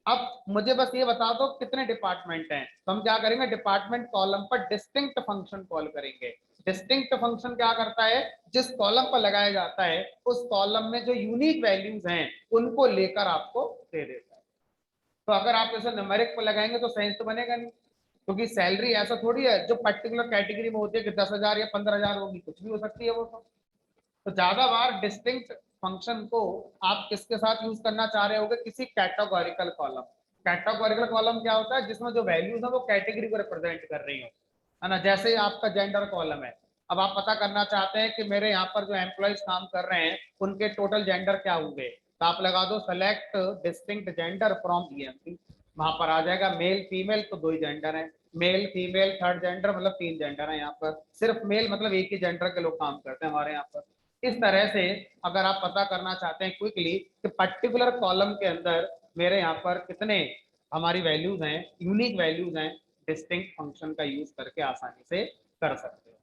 अब मुझे बस ये बता दो कितने डिपार्टमेंट हैं, तो हम क्या करेंगे, डिपार्टमेंट कॉलम पर डिस्टिंक्ट फंक्शन कॉल करेंगे। डिस्टिंक्ट फंक्शन क्या करता है, जिस कॉलम पर लगाया जाता है उस कॉलम में जो यूनिक वैल्यूज हैं उनको लेकर आपको दे देता है। तो अगर आप इसे न्यूमेरिक पर लगाएंगे तो सेंस तो बनेगा नहीं, क्योंकि सैलरी ऐसा थोड़ी है जो पर्टिकुलर कैटेगरी में होती है कि 10,000 या 15,000 होगी, कुछ भी हो सकती है वो तो ज्यादा बार डिस्टिंक्ट फंक्शन को आप किसके साथ यूज करना चाह रहे होगे? किसी कैटेगोरिकल कॉलम। कैटेगोरिकल कॉलम क्या होता है? जिसमें जो वैल्यूज है वो कैटेगरी को रिप्रेजेंट कर रही हो, है ना। जैसे आपका जेंडर कॉलम है, अब आप पता करना चाहते हैं कि मेरे यहाँ पर जो एम्प्लॉयज काम कर रहे हैं उनके टोटल जेंडर क्या होंगे, तो आप लगा दो select distinct gender from EMP. वहां पर आ जाएगा मेल फीमेल, तो 2 ही जेंडर है, मेल फीमेल थर्ड जेंडर मतलब 3 जेंडर है। यहाँ पर सिर्फ मेल मतलब एक ही जेंडर के लोग काम करते हैं हमारे यहाँ पर। इस तरह से अगर आप पता करना चाहते हैं क्विकली कि पर्टिकुलर कॉलम के अंदर मेरे यहाँ पर कितने हमारी वैल्यूज हैं, यूनिक वैल्यूज हैं, डिस्टिंक्ट फंक्शन का यूज करके आसानी से कर सकते हो।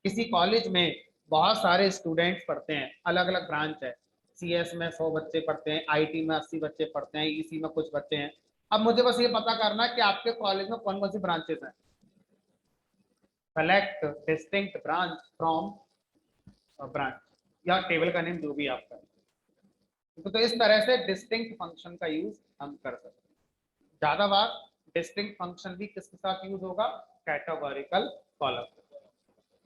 किसी कॉलेज में बहुत सारे स्टूडेंट्स पढ़ते हैं, अलग अलग ब्रांच है, सीएस में 100 बच्चे पढ़ते हैं, आईटी में 80 बच्चे पढ़ते हैं, ईसी में कुछ बच्चे हैं। अब मुझे बस ये पता करना है कि आपके कॉलेज में कौन कौन सी ब्रांचेस हैं। Select distinct branch from branch, या टेबल का नेम जो भी आपका। तो इस तरह से डिस्टिंक्ट फंक्शन का यूज हम कर सकते हैं। ज्यादा बार डिस्टिंक्ट फंक्शन भी किसके साथ यूज होगा, कैटेगोरिकल कॉलम।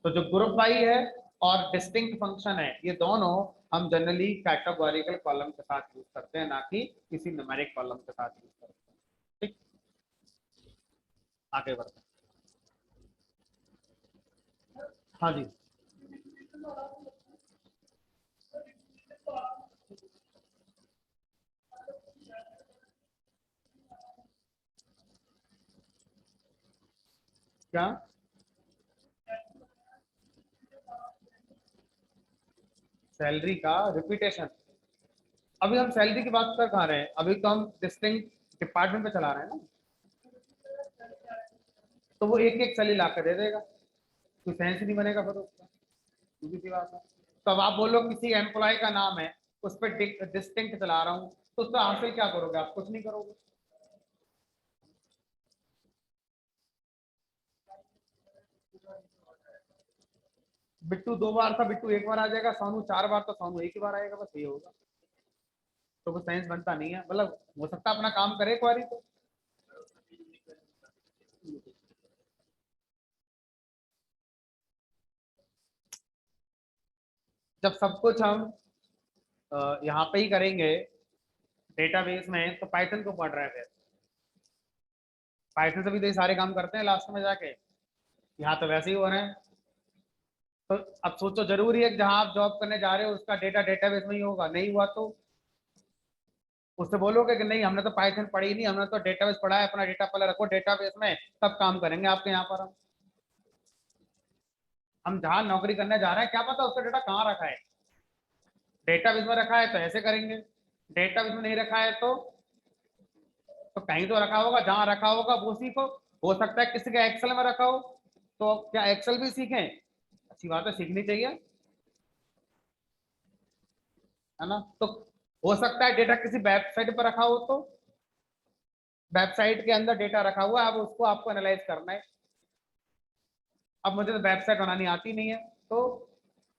तो जो ग्रुप बाई है और डिस्टिंक्ट फंक्शन है, ये दोनों हम जनरली कैटेगोरिकल कॉलम के साथ यूज करते हैं, ना कि किसी न्यूमेरिक कॉलम के साथ यूज करते हैं। ठीक, आगे बढ़ते हैं। हाँ जी, क्या सैलरी का रिपीटेशन? अभी हम सैलरी की बात कर कहाँ रहे हैं, अभी तो हम डिस्टिंक्ट डिपार्टमेंट पे चला रहे हैं ना। तो वो एक एक सैलरी ला कर दे देगा, कोई सेंस ही नहीं बनेगा फिर उसका, सीधी सी बात है। तो अब आप बोलो किसी एम्प्लॉय का नाम है, उस पर डिस्टिंक्ट चला रहा हूँ, तो उसका हासिल क्या करोगे आप, कुछ नहीं करोगे। बिट्टू 2 बार था, बिट्टू 1 बार आ जाएगा, सोनू 4 बार, तो सोनू 1 ही बार आएगा, बस ये होगा। तो वो साइंस बनता नहीं है, मतलब हो सकता है अपना काम करे एक बारी तो। जब सब कुछ हम यहाँ पे ही करेंगे डेटाबेस में, तो पाइथन को पढ़ रहे थे, पाइथन से भी तो ये सारे काम करते हैं लास्ट में जाके। यहाँ तो वैसे ही हो रहे हैं। तो अब सोचो, जरूरी है कि जहाँ आप जॉब करने जा रहे हो उसका डेटा डेटाबेस में ही होगा, नहीं हुआ तो उससे बोलोगे कि नहीं हमने तो पाइथन पढ़ी नहीं, हमने तो डेटाबेस पढ़ा है, अपना डेटा पहले रखो डेटाबेस में, तब काम करेंगे आपके यहाँ पर। हम जहाँ नौकरी करने जा रहे हैं, क्या पता उसका डेटा कहाँ रखा है। डेटाबेस में रखा है तो ऐसे करेंगे, डेटाबेस में नहीं रखा है तो कहीं तो रखा होगा, जहां रखा होगा वो सीखो। हो सकता है किसी के एक्सेल में रखा हो, तो क्या एक्सेल भी सीखें, अच्छी बात है, सीखनी चाहिए, है ना। तो हो सकता है डेटा किसी वेबसाइट पर रखा हो, तो वेबसाइट के अंदर डेटा रखा हुआ है, अब उसको आपको एनालाइज करना है। अब मुझे तो वेबसाइट बनानी आती नहीं है, तो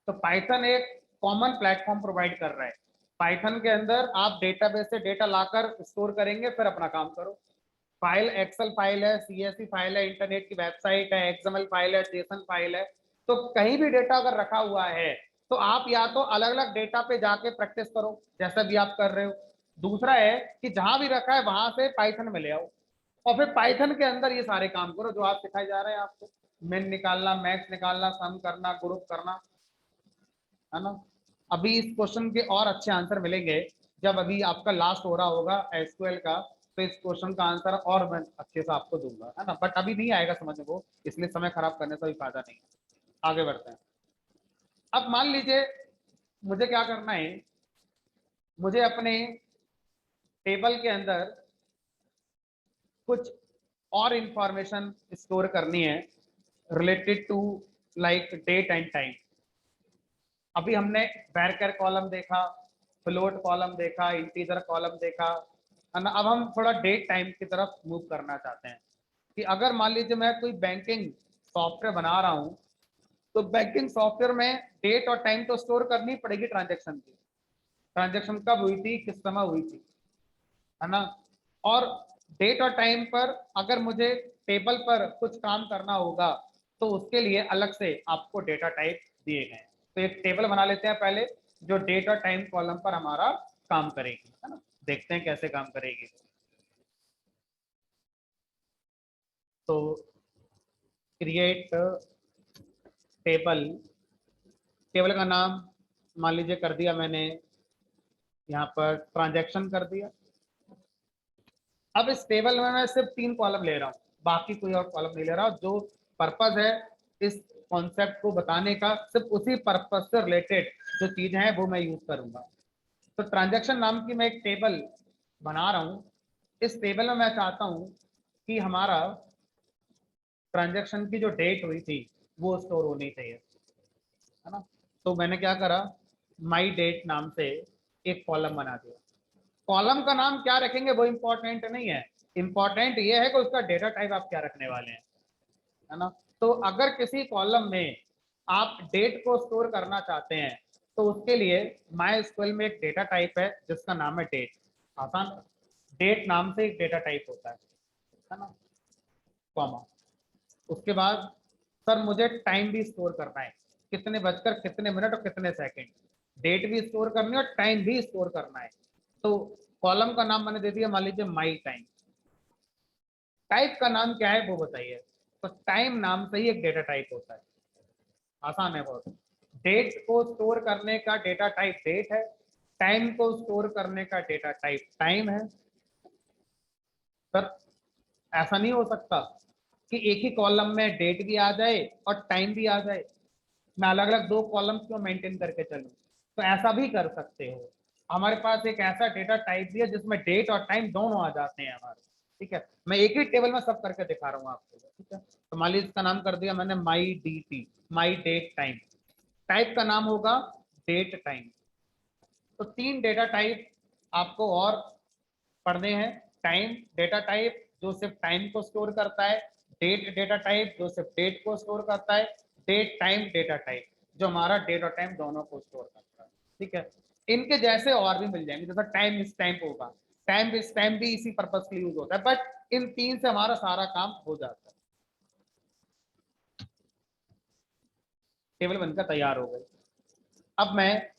पाइथन एक कॉमन प्लेटफॉर्म प्रोवाइड कर रहा है। पाइथन के अंदर आप डेटाबेस से डेटा लाकर स्टोर करेंगे, फिर अपना काम करो। फाइल एक्सेल फाइल है, सीएसवी फाइल है, इंटरनेट की वेबसाइट है, एक्सएमएल फाइल है, जेसन फाइल है, तो कहीं भी डेटा अगर रखा हुआ है, तो आप या तो अलग अलग डेटा पे जाके प्रैक्टिस करो, जैसा भी आप कर रहे हो। दूसरा है कि जहां भी रखा है वहां से पाइथन में ले आओ, और फिर पाइथन के अंदर ये सारे काम करो जो आप सिखाए जा रहे हैं आपको, मिन निकालना, मैक्स निकालना, सम करना, ग्रुप करना, है ना। अभी इस क्वेश्चन के और अच्छे आंसर मिलेंगे जब अभी आपका लास्ट हो रहा होगा एसक्यूएल का, तो इस क्वेश्चन का आंसर और मैं अच्छे से आपको दूंगा, है ना, बट अभी नहीं आएगा समझ में वो, इसलिए समय खराब करने से भी फायदा नहीं है। आगे बढ़ते हैं। अब मान लीजिए मुझे क्या करना है, मुझे अपने टेबल के अंदर कुछ और इंफॉर्मेशन स्टोर करनी है related to like date and time. अभी हमने वैरकर कॉलम देखा, फ्लोट कॉलम देखा, इंटीजर कॉलम देखा, है ना। अब हम थोड़ा डेट टाइम की तरफ मूव करना चाहते हैं कि अगर मान लीजिए मैं कोई बैंकिंग सॉफ्टवेयर बना रहा हूँ, तो बैंकिंग सॉफ्टवेयर में डेट और टाइम तो स्टोर करनी पड़ेगी, ट्रांजेक्शन की, ट्रांजेक्शन कब हुई थी, किस समय हुई थी, है ना। और डेट और टाइम पर अगर मुझे टेबल पर कुछ काम करना होगा, तो उसके लिए अलग से आपको डेटा टाइप दिए गए हैं। तो एक टेबल बना लेते हैं पहले, जो डेट और टाइम कॉलम पर हमारा काम करेगी, है ना। देखते हैं कैसे काम करेगी। तो क्रिएट टेबल, टेबल का नाम मान लीजिए कर दिया मैंने यहाँ पर ट्रांजैक्शन कर दिया, अब इस टेबल में मैं सिर्फ 3 कॉलम ले रहा हूँ, बाकी कोई और कॉलम नहीं ले रहा। जो पर्पज है इस कॉन्सेप्ट को बताने का, सिर्फ उसी पर्पज से रिलेटेड जो चीजें हैं वो मैं यूज करूंगा। तो ट्रांजैक्शन नाम की मैं एक टेबल बना रहा हूँ। इस टेबल में मैं चाहता हूँ कि हमारा ट्रांजैक्शन की जो डेट हुई थी वो स्टोर होनी चाहिए, है ना। तो मैंने क्या करा, माई डेट नाम से एक कॉलम बना दिया। कॉलम का नाम क्या रखेंगे वो इंपॉर्टेंट नहीं है, इंपॉर्टेंट ये है कि उसका डेटा टाइप आप क्या रखने वाले हैं, है ना। तो अगर किसी कॉलम में आप डेट को स्टोर करना चाहते हैं तो उसके लिए माई स्क्वेल में एक डेटा टाइप है जिसका नाम है डेट। आसान, डेट नाम से एक डेटा टाइप होता है ना, कॉमा। उसके बाद सर मुझे टाइम भी स्टोर करना है, कितने बजकर कितने मिनट और कितने सेकंड, डेट भी स्टोर करनी है और टाइम भी स्टोर करना है। तो कॉलम का नाम मैंने दे दिया, मान लीजिए माई टाइम। टाइप का नाम क्या है वो बताइए। तो टाइम नाम से ही एक डेटा टाइप होता है, आसान है बहुत। डेट को स्टोर करने का डेटा टाइप डेट है, टाइम को स्टोर करने का डेटा टाइप टाइम है। सर ऐसा नहीं हो सकता कि एक ही कॉलम में डेट भी आ जाए और टाइम भी आ जाए, मैं अलग अलग 2 कॉलम क्यों मेंटेन करके चलूं। तो ऐसा भी कर सकते हो, हमारे पास एक ऐसा डेटा टाइप भी है जिसमें डेट और टाइम दोनों आ जाते हैं हमारे। ठीक है, मैं एक ही टेबल में सब करके दिखा रहा हूँ आपको। ठीक है, तो मान लीजिए इसका नाम कर दिया मैंने my D T, my date time. Type का नाम होगा डेट टाइम। तो 3 डेटा टाइप आपको और पढ़ने हैं। टाइम डेटा टाइप जो सिर्फ टाइम को स्टोर करता है, डेट डेटा टाइप जो सिर्फ डेट को स्टोर करता है, डेट टाइम डेटा टाइप जो हमारा डेट और टाइम दोनों को स्टोर करता है। ठीक है, इनके जैसे और भी मिल जाएंगे, जैसा टाइम इस टाइम होगा, टाइम इस टाइम भी इसी पर्पज के लिए यूज होता है, बट इन 3 से हमारा सारा काम हो जाता है। टेबल बनकर तैयार हो गई। अब मैं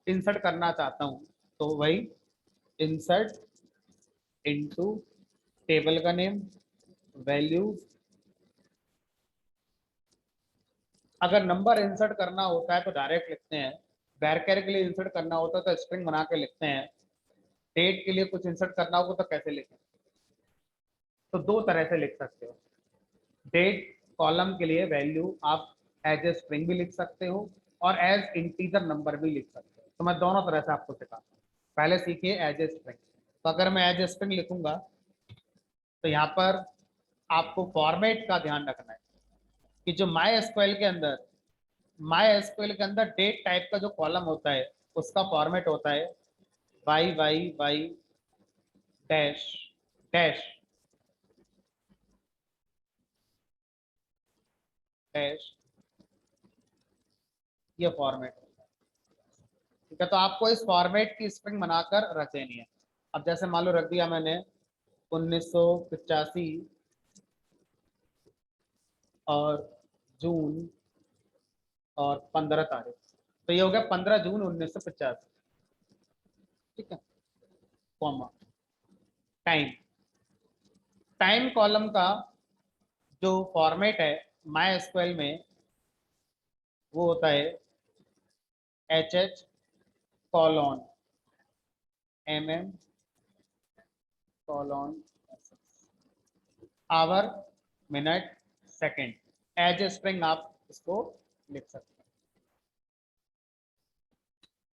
इंसर्ट करना चाहता हूं, तो वही इंसर्ट इनटू, टेबल का नेम, वैल्यूज। अगर नंबर इंसर्ट करना होता है तो डायरेक्ट लिखते हैं, वैरचर के लिए इंसर्ट करना होता है तो स्ट्रिंग बना के लिखते हैं, डेट के लिए कुछ इंसर्ट करना होगा तो कैसे लिखें। तो 2 तरह से लिख सकते हो। डेट कॉलम के लिए वैल्यू आप एज ए स्ट्रिंग भी लिख सकते हो और एज इंटीजर नंबर भी लिख सकते हो। तो मैं दोनों तरह से आपको सिखाता हूँ। पहले सीखिए एज ए स्ट्रिंग। तो अगर मैं एज ए स्ट्रिंग लिखूंगा तो यहाँ पर आपको फॉर्मेट का ध्यान रखना है कि जो माई एसक्यूएल के अंदर, माई एसक्यूएल के अंदर डेट टाइप का जो कॉलम होता है उसका फॉर्मेट होता है Y Y Y dash dash dash, ये फॉर्मेट होता है। ठीक है, तो आपको इस फॉर्मेट की स्ट्रिंग बनाकर रख देनी है। अब जैसे मान लो रख दिया मैंने 1985 और जून और 15 तारीख, तो ये हो गया 15 जून 1985। ठीक है, कॉमा टाइम। टाइम कॉलम का जो फॉर्मेट है माई एसक्यूएल में वो होता है H H colon M M colon hour minute second. As a string आप इसको लिख सकते हैं।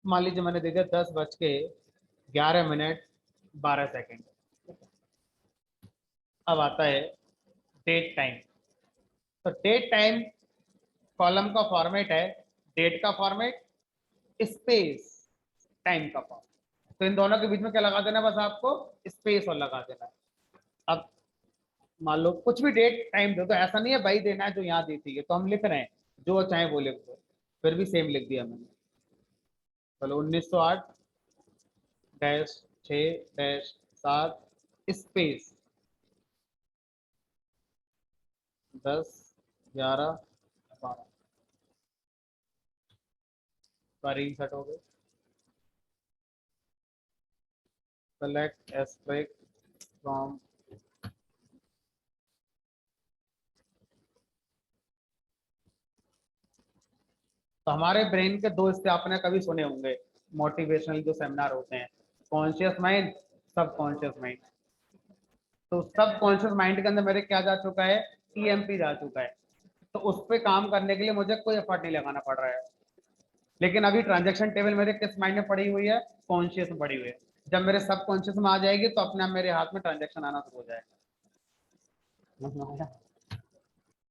मान लीजिए मैंने दे दिया 10:11 मिनट 12 सेकेंड। अब आता है डेट टाइम। तो डेट टाइम कॉलम का फॉर्मेट है डेट का फॉर्मेट स्पेस टाइम का फॉर्मेट। तो इन दोनों के बीच में क्या लगा देना है, बस आपको स्पेस और लगा देना है। अब मान लो कुछ भी डेट टाइम दो, तो ऐसा नहीं है भाई देना है जो यहाँ दी थी, तो हम लिख रहे हैं जो चाहे वो लिख दो, फिर भी सेम लिख दिया मैंने। चलो 1908-6-7 स्पेस 10-11-12 सारी इंसर्ट हो गई। सेलेक्ट एस्ट्रिक्ट फ्रॉम, तो हमारे ब्रेन के 2 हिस्से आपने कभी सुने होंगे मोटिवेशनल जो सेमिनार होते हैं, कॉन्शियस माइंड, सब कॉन्शियस माइंड। तो सब कॉन्शियस माइंड के अंदर मेरे क्या जा चुका है, ईएमपी जा चुका है। तो उस पर काम करने के लिए मुझे कोई एफर्ट नहीं लगाना पड़ रहा है। लेकिन अभी ट्रांजेक्शन टेबल मेरे किस माइंड में पड़ी हुई है, कॉन्शियस में पड़ी हुई है। जब मेरे सब कॉन्शियस में आ जाएगी तो अपने आप मेरे हाथ में ट्रांजेक्शन आना शुरू हो जाएगा।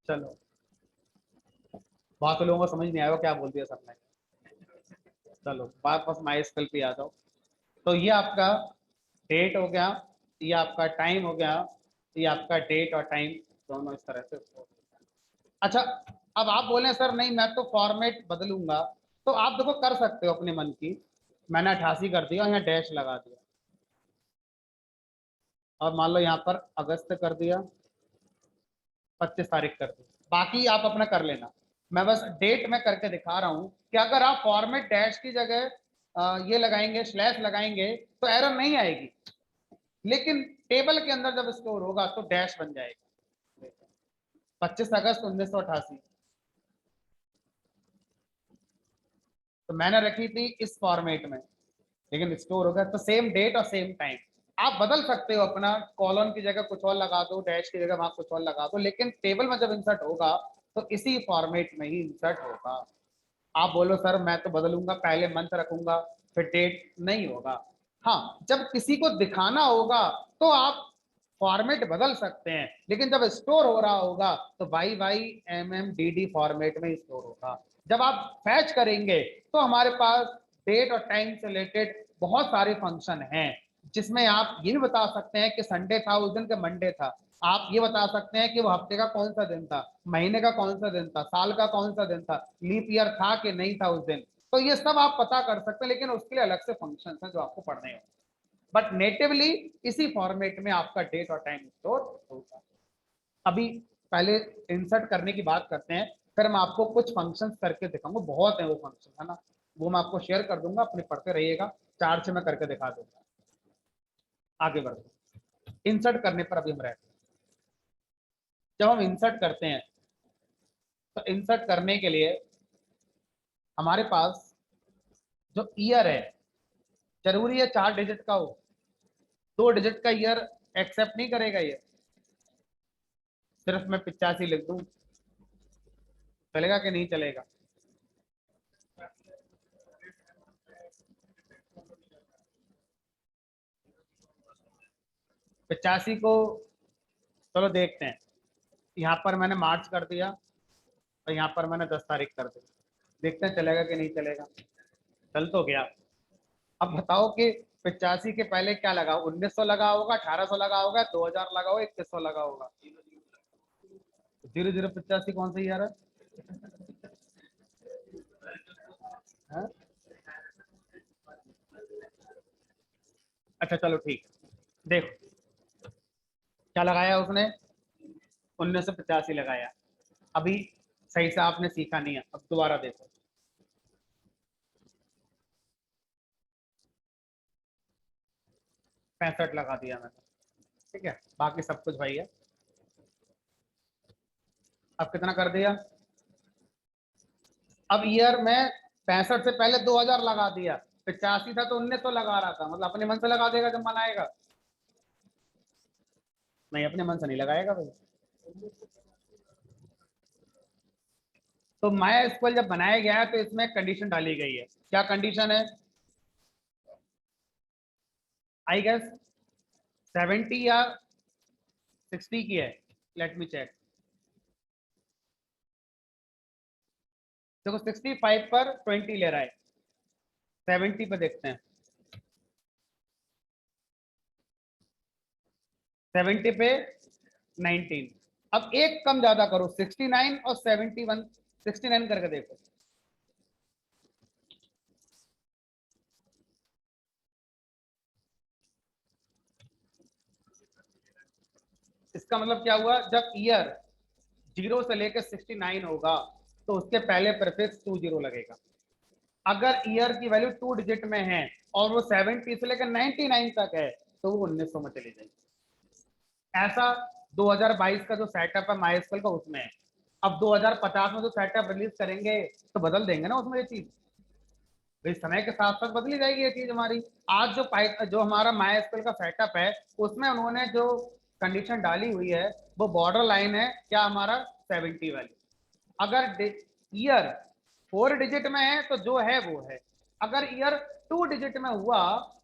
चलो, बहुत लोगों को समझ नहीं आया क्या बोल दिया सबने। चलो वापस माई स्किल पे आ जाओ। तो ये आपका डेट हो गया, ये आपका टाइम हो गया, ये आपका डेट और टाइम दोनों इस तरह से। अच्छा, अब आप बोले सर नहीं मैं तो फॉर्मेट बदलूंगा, तो आप देखो कर सकते हो अपने मन की। मैंने 88 कर दिया, यहाँ डैश लगा दिया, और मान लो यहाँ पर अगस्त कर दिया, 25 तारीख कर दी, बाकी आप अपना कर लेना। मैं बस डेट में करके दिखा रहा हूं कि अगर आप फॉर्मेट डैश की जगह ये लगाएंगे, स्लैश लगाएंगे, तो एरर नहीं आएगी। लेकिन टेबल के अंदर जब स्टोर होगा तो डैश बन जाएगा। 25 अगस्त 1988, तो मैंने रखी थी इस फॉर्मेट में, लेकिन स्टोर होगा तो सेम डेट और सेम टाइम। आप बदल सकते हो अपना, कॉलम की जगह कुछ और लगा दो, डैश की जगह वहां कुछ और लगा दो, लेकिन टेबल में जब इंसर्ट होगा तो इसी फॉर्मेट में ही इंसर्ट होगा। आप बोलो सर मैं तो बदलूंगा, पहले मंथ रखूंगा फिर डेट, नहीं होगा। हाँ, जब किसी को दिखाना होगा तो आप फॉर्मेट बदल सकते हैं, लेकिन जब स्टोर हो रहा होगा तो Y Y M M D D format में स्टोर होगा। जब आप फैच करेंगे तो हमारे पास डेट और टाइम से रिलेटेड बहुत सारे फंक्शन हैं, जिसमें आप ये भी बता सकते हैं कि संडे था उस दिन, के मंडे था। आप ये बता सकते हैं कि वो हफ्ते का कौन सा दिन था, महीने का कौन सा दिन था, साल का कौन सा दिन था, लीप ईयर था कि नहीं था उस दिन। तो ये सब आप पता कर सकते हैं, लेकिन उसके लिए अलग से फंक्शन है जो आपको पढ़ने हैं। बट नेटिवली इसी फॉर्मेट में आपका डेट और टाइम स्टोर होगा। अभी पहले इंसर्ट करने की बात करते हैं, फिर मैं आपको कुछ फंक्शंस करके दिखाऊंगा, बहुत है वो फंक्शन, है ना, वो मैं आपको शेयर कर दूंगा, अपने पढ़ते रहिएगा, 4 से मैं करके दिखा दूंगा। आगे बढ़ते, इंसर्ट करने पर अभी हम रहते हैं। जब हम इंसर्ट करते हैं तो इंसर्ट करने के लिए हमारे पास जो ईयर है, जरूरी है 4 डिजिट का हो, 2 डिजिट का ईयर एक्सेप्ट नहीं करेगा ये। सिर्फ मैं 85 लिख दूं, चलेगा कि नहीं चलेगा? 85 को चलो देखते हैं। यहाँ पर मैंने मार्च कर दिया और यहाँ पर मैंने 10 तारीख कर दी, देखते हैं चलेगा कि नहीं चलेगा। चल तो गया। अब बताओ कि 85 के पहले क्या लगा, 1900 लगा होगा, 1800 लगा होगा, 2000 लगा होगा, 2100 लगा होगा। 0085 कौन सा ईयर है? हाँ? अच्छा चलो ठीक है, देखो क्या लगाया उसने, 1985 लगाया। अभी सही से आपने सीखा नहीं है, अब दोबारा देखो। 65 लगा दिया मैंने, ठीक है, बाकी सब कुछ भाई है। अब कितना कर दिया? अब ईयर में 65 से पहले 2000 लगा दिया, 85 था तो 1900 लगा रहा था, मतलब अपने मन से लगा देगा जब मन आएगा। नहीं, अपने मन से नहीं लगाएगा भाई। तो माया स्क्वेल जब बनाया गया है तो इसमें कंडीशन डाली गई है। क्या कंडीशन है? आई गेस 70 या 60 की है, लेट मी चेक। देखो 65 पर 20 ले रहा है, 70 पे देखते हैं। 70 पे 19। अब एक कम ज्यादा करो, 69 और 71, 69 करके देखो। इसका मतलब क्या हुआ, जब ईयर 0 से लेकर 69 होगा तो उसके पहले प्रीफिक्स 20 लगेगा। अगर ईयर की वैल्यू 2 डिजिट में है और वो 70 से लेकर 99 तक है तो वो 1900 में चली जाएगी। ऐसा 2022 का जो सेटअप है माइस्कल का उसमें है। अब 2050 में जो सेटअप रिलीज करेंगे तो बदल देंगे ना उसमें ये चीज, भाई समय के साथ साथ बदली जाएगी ये चीज हमारी। आज जो जो हमारा माइस्कल का सेटअप है उसमें उन्होंने जो कंडीशन डाली हुई है वो बॉर्डर लाइन है क्या हमारा 70 वाली। अगर ईयर 4 डिजिट में है तो जो है वो है, अगर ईयर 2 डिजिट में हुआ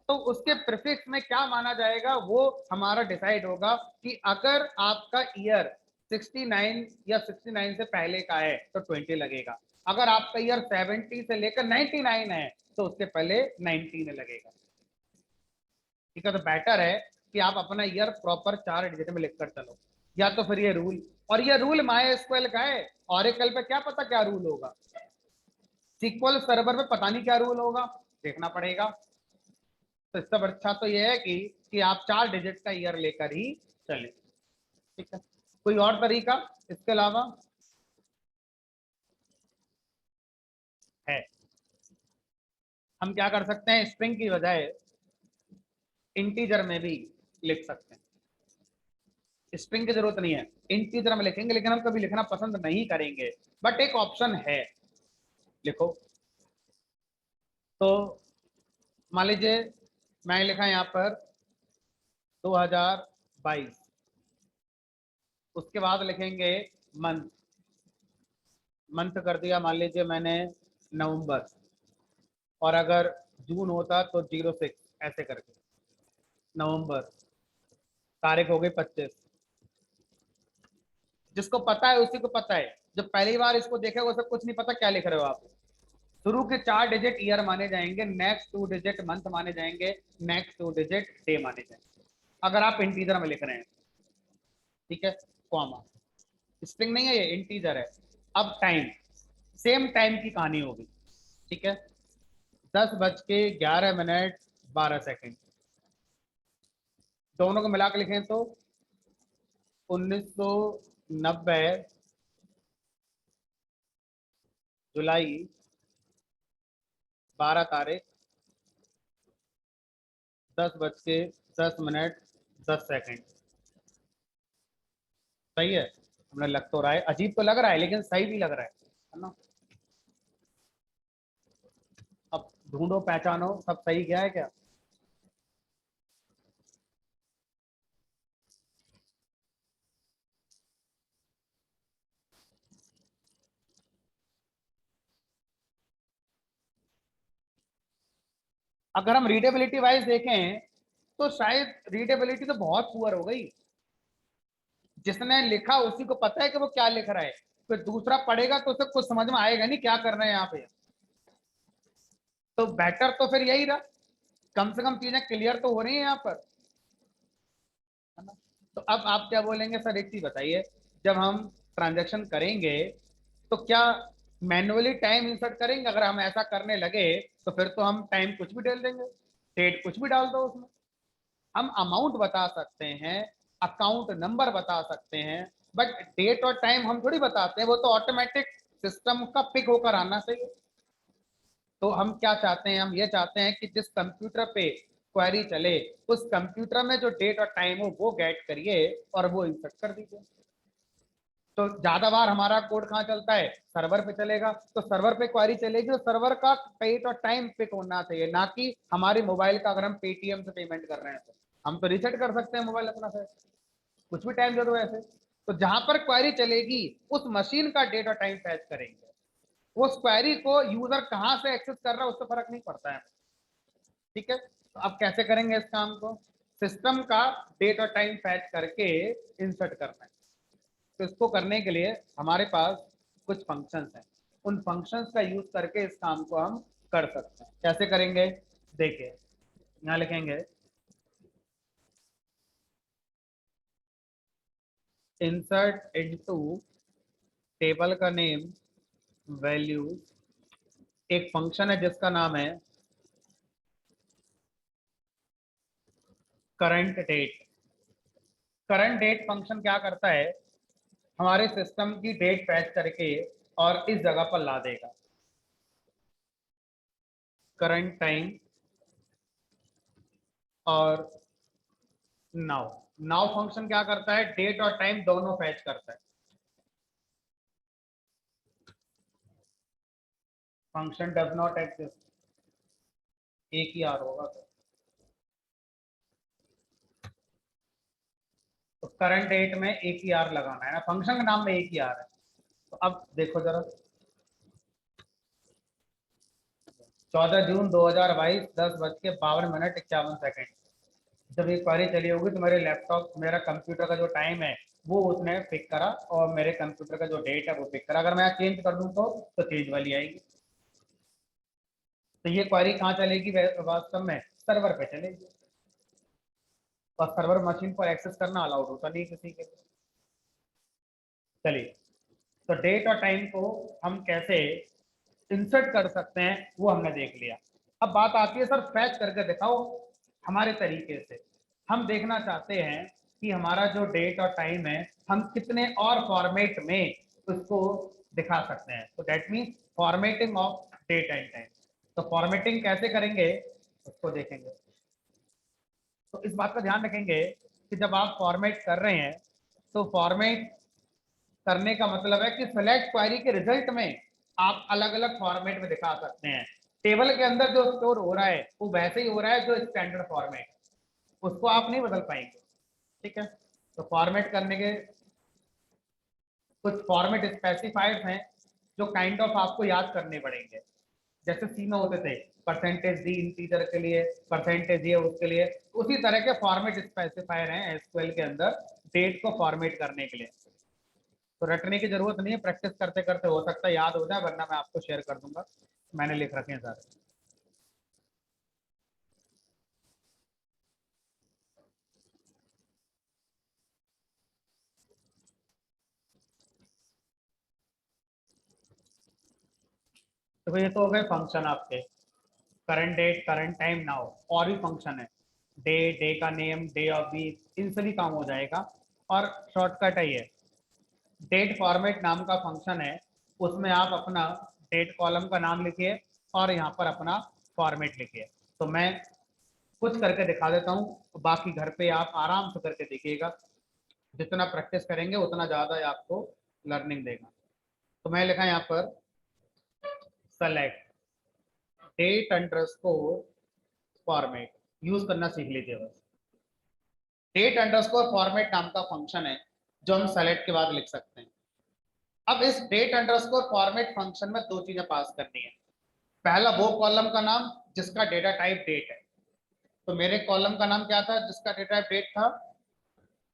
तो उसके प्रीफिक्स में क्या माना जाएगा वो हमारा डिसाइड होगा कि अगर आपका ईयर 69 या 69 से पहले का है तो 20 लगेगा, अगर आपका ईयर 70 से लेकर 99 है तो उसके पहले 19 लगेगा। ठीक है, तो बेटर है कि आप अपना ईयर प्रॉपर 4 डिजिट में लिखकर चलो, या तो फिर ये रूल, और ये रूल माई एसक्यूएल का है, ऑरेकल पे क्या पता क्या रूल होगा, सीक्वल सर्वर पे पता नहीं क्या रूल होगा, देखना पड़ेगा। तो इससे अच्छा तो ये है कि आप 4 डिजिट का ईयर लेकर ही चले। ठीक है, कोई और तरीका इसके अलावा है? हम क्या कर सकते हैं, स्ट्रिंग की बजाय इंटीजर में भी लिख सकते हैं। स्ट्रिंग की जरूरत नहीं है, इंटीजर में लिखेंगे, लेकिन हम कभी लिखना पसंद नहीं करेंगे, बट एक ऑप्शन है, लिखो। तो मान लीजिए मैं लिखा यहाँ पर 2022, उसके बाद लिखेंगे मंथ, मंथ कर दिया मान लीजिए मैंने नवंबर, और अगर जून होता तो 06 ऐसे करके नवंबर, तारीख हो गई 25। जिसको पता है उसी को पता है, जब पहली बार इसको देखेगा वो सब कुछ नहीं पता क्या लिख रहे हो आप। शुरू के 4 डिजिट ईयर माने जाएंगे, नेक्स्ट 2 डिजिट मंथ माने जाएंगे, नेक्स्ट 2 डिजिट डे माने जाएंगे, अगर आप इंटीजर में लिख रहे हैं। ठीक है, कॉमा, स्ट्रिंग नहीं है ये, इंटीजर है। अब टाइम, सेम टाइम की कहानी होगी। ठीक है, 10:11 मिनट 12 सेकंड, दोनों को मिलाकर लिखें तो 1990 जुलाई 12 तारीख 10:10 मिनट 10 सेकंड। सही है, हमने लग तो रहा है, अजीब तो लग रहा है लेकिन सही भी लग रहा है ना। अब ढूंढो पहचानो सब सही गया है क्या? अगर हम रीडेबिलिटी वाइज देखें तो शायद रीडेबिलिटी तो बहुत पुअर हो गई, जिसने लिखा उसी को पता है कि वो क्या लिख रहा है, फिर दूसरा पढ़ेगा तो उसे कुछ समझ में आएगा नहीं क्या करना है यहाँ पे। तो बेटर तो फिर यही रहा, कम से कम चीजें क्लियर तो हो रही है यहाँ पर, है ना। तो अब आप क्या बोलेंगे सर, एक चीज बताइए, जब हम ट्रांजेक्शन करेंगे तो क्या मैन्युअली टाइम इंसर्ट करेंगे? अगर हम ऐसा करने लगे तो फिर तो हम टाइम कुछ भी डाल देंगे, डेट कुछ भी डाल दो उसमें। हम अमाउंट बता सकते हैं, अकाउंट नंबर बता सकते हैं, बट डेट और टाइम हम थोड़ी बताते हैं, वो तो ऑटोमेटिक सिस्टम का पिक होकर आना चाहिए। तो हम क्या चाहते हैं, हम ये चाहते हैं कि जिस कंप्यूटर पे क्वेरी चले उस कंप्यूटर में जो डेट और टाइम हो वो गेट करिए और वो इंसर्ट कर दीजिए। तो ज्यादा बार हमारा कोड कहाँ चलता है, सर्वर पे चलेगा, तो सर्वर पे क्वेरी चलेगी तो सर्वर का डेट और टाइम पिक होना चाहिए, ना कि हमारी मोबाइल का। अगर हम पेटीएम से पेमेंट कर रहे हैं तो हम तो रिसेट कर सकते हैं मोबाइल अपना से, कुछ भी टाइम दे दो ऐसे। तो जहां पर क्वेरी चलेगी उस मशीन का डेट और टाइम फैच करेंगे, उस क्वेरी को यूजर कहाँ से एक्सेस कर रहा है उससे फर्क नहीं पड़ता है। ठीक है, तो अब कैसे करेंगे इस काम को, सिस्टम का डेट और टाइम फैच करके इंसर्ट करना है। तो इसको करने के लिए हमारे पास कुछ फंक्शंस हैं, उन फंक्शंस का यूज करके इस काम को हम कर सकते हैं। कैसे करेंगे देखिए, यहाँ लिखेंगे इंसर्ट इनटू, टेबल का नेम वैल्यू, एक फंक्शन है जिसका नाम है current date. Current date function क्या करता है, हमारे सिस्टम की डेट फैच करके और इस जगह पर ला देगा करंट टाइम और नाउ। नाउ फंक्शन क्या करता है, डेट और टाइम दोनों फैच करता है। फंक्शन डज नॉट एग्जिस्ट, एक ही आर होगा तो करंट डेट में एक ही आर लगाना है ना, फंक्शन के नाम में एक ही आर है। तो अब देखो जरा, 14 जून 2022, 10:52 जब ये क्वेरी चली होगी तो मेरे लैपटॉप, मेरा कंप्यूटर का जो टाइम है वो उसने पिक करा, और मेरे कंप्यूटर का जो डेट है वो पिक करा। अगर मैं चेंज कर दूं तो चेंज वाली आएगी। तो ये क्वेरी कहाँ चलेगी वास्तव में? सर्वर पे चलेगी, और सर्वर मशीन पर एक्सेस करना अलाउड होता नहीं किसी के। चलिए, तो डेट और टाइम को हम कैसे इंसर्ट कर सकते हैं वो हमने देख लिया। अब बात आती है, सर फैच करके दिखाओ हमारे तरीके से। हम देखना चाहते हैं कि हमारा जो डेट और टाइम है हम कितने और फॉर्मेट में उसको दिखा सकते हैं। तो that means formatting of date and time. तो फॉर्मेटिंग कैसे करेंगे उसको देखेंगे। तो इस बात का ध्यान रखेंगे कि जब आप फॉर्मेट कर रहे हैं तो फॉर्मेट करने का मतलब है कि सेलेक्ट क्वेरी के रिजल्ट में आप अलग अलग फॉर्मेट में दिखा सकते हैं। टेबल के अंदर जो स्टोर हो रहा है वो वैसे ही हो रहा है जो स्टैंडर्ड फॉर्मेट, उसको आप नहीं बदल पाएंगे। ठीक है, तो फॉर्मेट करने के कुछ फॉर्मेट स्पेसिफायर्स हैं जो काइंड ऑफ आपको याद करने पड़ेंगे। जैसे सी में होते थे परसेंटेज डी इंटीजर के लिए, परसेंटेज ये उसके लिए, उसी तरह के फॉर्मेट स्पेसिफायर हैं एसक्यूएल के अंदर डेट को फॉर्मेट करने के लिए। तो रटने की जरूरत नहीं है, प्रैक्टिस करते करते हो सकता है याद हो जाए, वरना मैं आपको शेयर कर दूंगा, मैंने लिख रखे हैं सारे। तो ये तो हो गए फंक्शन आपके, current date, current time, now. और भी फंक्शन है, डे, डे का नेम, डे ऑफ वीक, इन सभी काम हो जाएगा। और शॉर्टकट है ये, डेट फॉर्मेट नाम का फंक्शन है, उसमें आप अपना डेट कॉलम का नाम लिखिए और यहाँ पर अपना फॉर्मेट लिखिए। तो मैं कुछ करके दिखा देता हूँ, बाकी घर पे आप आराम से करके देखिएगा। जितना प्रैक्टिस करेंगे उतना ज़्यादा आपको लर्निंग देगा। तो मैं लिखा यहाँ पर select date underscore format, use करना सीख लीजिए बस। डेट अंडरस्कोर फॉर्मेट नाम का फंक्शन है जो हम सेलेक्ट के बाद लिख सकते हैं। अब इस डेट अंडरस्कोर फॉर्मेट फंक्शन में दो चीजें पास करनी है। पहला वो कॉलम का नाम जिसका डेटा टाइप डेट है। तो मेरे कॉलम का नाम क्या था जिसका डेटा टाइप डेट था?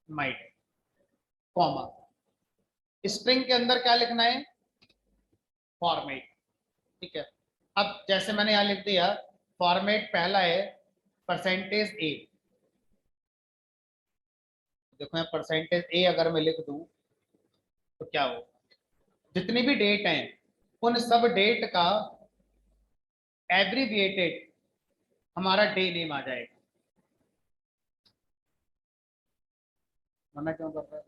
माई डेट, कॉमा, स्ट्रिंग के अंदर क्या लिखना है? फॉर्मेट। ठीक है, अब जैसे मैंने यहाँ लिख दिया, फॉर्मेट पहला है परसेंटेज ए। देखो मैं परसेंटेज ए अगर मैं लिख दूं तो क्या हो, जितनी भी डेट हैं उन सब डेट का एब्रीविएटेड हमारा डे नेम आ जाएगा। मना क्यों कर रहा है?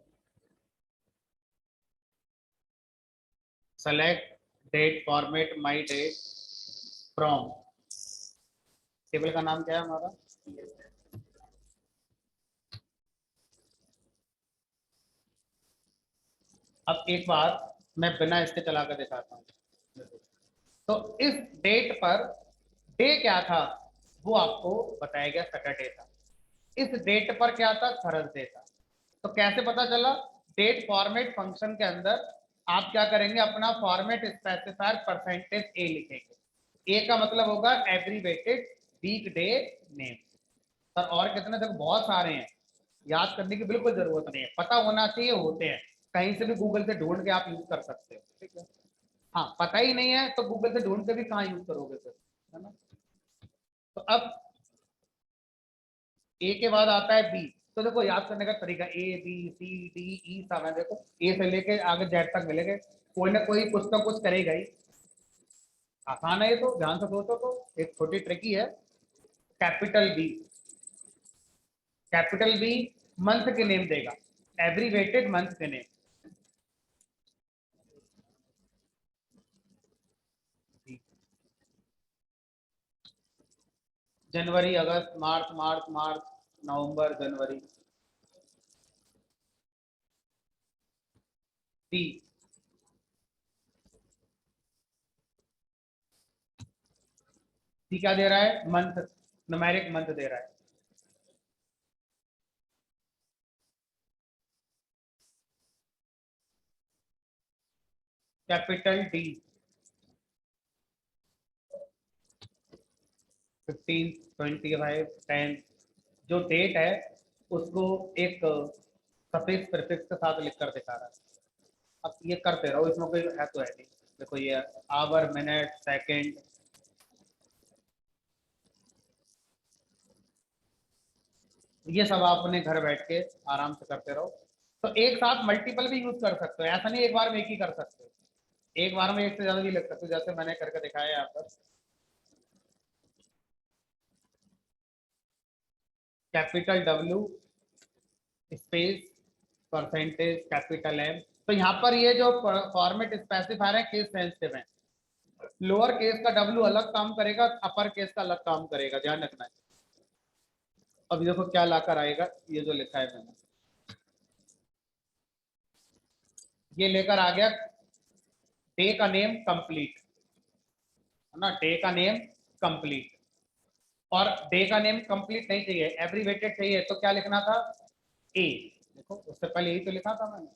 Select date format my date from, table का नाम क्या है हमारा? अब एक बार मैं बिना इसके चला कर दिखाता हूँ। तो इस डेट पर डे क्या था वो आपको बताया गया, सैटरडे था। इस डेट पर क्या था? थर्सडे था। तो कैसे पता चला? डेट फॉर्मेट फंक्शन के अंदर आप क्या करेंगे, अपना फॉर्मेट स्पेसिफायर परसेंटेज ए लिखेंगे। ए का मतलब होगा abbreviated week day name. Sir और कितने तक? बहुत सारे हैं, याद करने की बिल्कुल जरूरत नहीं है, पता होना चाहिए, होते हैं। कहीं से भी गूगल से ढूंढ के आप यूज कर सकते हो। ठीक है, हाँ पता ही नहीं है तो गूगल से ढूंढ के भी कहाँ यूज करोगे फिर, है ना? तो अब ए के बाद आता है बी। तो देखो याद करने का तरीका, A B C D E सब है। देखो ए से लेके आगे जेड तक मिलेंगे, कोई ना कोई कुछ ना कुछ करेगा ही। आसान है ये, तो ध्यान से सोचो। तो एक छोटी ट्रिकी है, capital B. Capital B month के नेम देगा, एब्रीवेटेड मंथ के नेम। जनवरी, अगस्त, मार्च, मार्च, मार्च, नवंबर, जनवरी। डी, डी क्या दे रहा है? मंथ, न्यूमेरिक मंथ दे रहा है। कैपिटल डी 15, 25, 10, जो डेट है उसको एक सफिक्स प्रीफिक्स के साथ लिख कर दिखा रहा है। अब ये करते रहो, इसमें कोई है तो है नहीं। देखो ये आवर, मिनट, सेकंड, ये सब आप अपने घर बैठ के आराम से करते रहो। तो एक साथ मल्टीपल भी यूज कर सकते हो, ऐसा नहीं एक बार में एक ही कर सकते हो, एक बार में एक से ज्यादा भी लिख सकते हो, जैसे मैंने करके दिखाया यहाँ पर। Capital W space percentage capital M. तो यहाँ पर ये जो फॉर्मेट स्पेसिफायर है केस सेंसिटिव है, लोअर केस का डब्ल्यू अलग काम करेगा, अपर केस का अलग काम करेगा, ध्यान रखना है। अब देखो क्या लाकर आएगा, ये जो लिखा है मैंने, ये लेकर आ गया डे का नेम कंप्लीट, है ना, डे का नेम कंप्लीट। और डे का नेम कंप्लीट नहीं चाहिए, एब्रीवेटेड चाहिए, तो क्या लिखना था, ए। देखो उससे पहले यही तो लिखा था मैंने।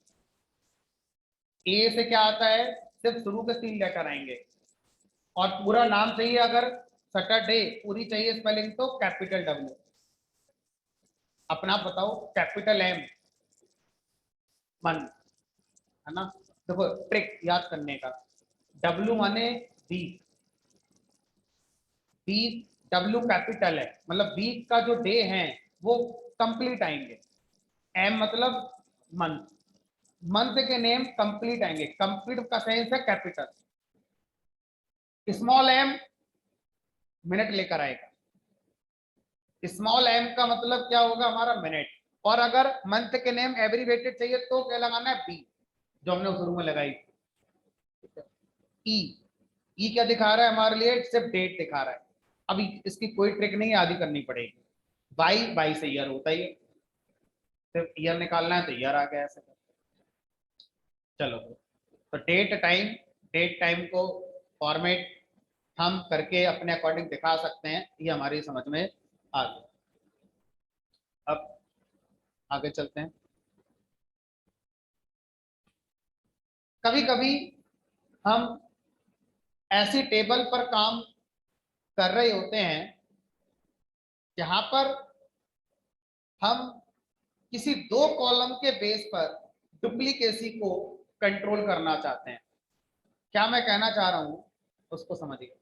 ए से क्या आता है, सिर्फ शुरू के 3 लेटर आएंगे। और पूरा नाम चाहिए, अगर सैटरडे पूरी चाहिए स्पेलिंग तो कैपिटल डब्ल्यू। अपना आप बताओ, कैपिटल एम मन, है ना। देखो ट्रिक याद करने का, डब्ल्यू माने वीक, वीक डब्ल्यू कैपिटल है, मतलब वीक का जो डे है वो कंप्लीट आएंगे। एम मतलब मंथ, मंथ के नेम कंप्लीट आएंगे, कंप्लीट का सेंस है कैपिटल। स्मॉल एम मिनट लेकर आएगा, स्मॉल एम का मतलब क्या होगा हमारा, मिनट। और अगर मंथ के नेम एब्रीवेटेड चाहिए तो क्या लगाना है, बी, जो हमने शुरू में लगाई। ई, ई क्या दिखा रहा है हमारे लिए, सिर्फ डेट दिखा रहा है। अभी इसकी कोई ट्रिक नहीं है, आदि करनी पड़ेगी। बाई, बाई से ईयर होता ही है, सिर्फ ईयर निकालना है तो ईयर आ गया ऐसे। चलो तो डेट टाइम, डेट टाइम को फॉर्मेट हम करके अपने अकॉर्डिंग दिखा सकते हैं, ये हमारी समझ में आ गया। अब आगे चलते हैं। कभी कभी हम ऐसी टेबल पर काम कर रहे होते हैं जहां पर हम किसी 2 कॉलम के बेस पर डुप्लीकेसी को कंट्रोल करना चाहते हैं। क्या मैं कहना चाह रहा हूं उसको समझिए।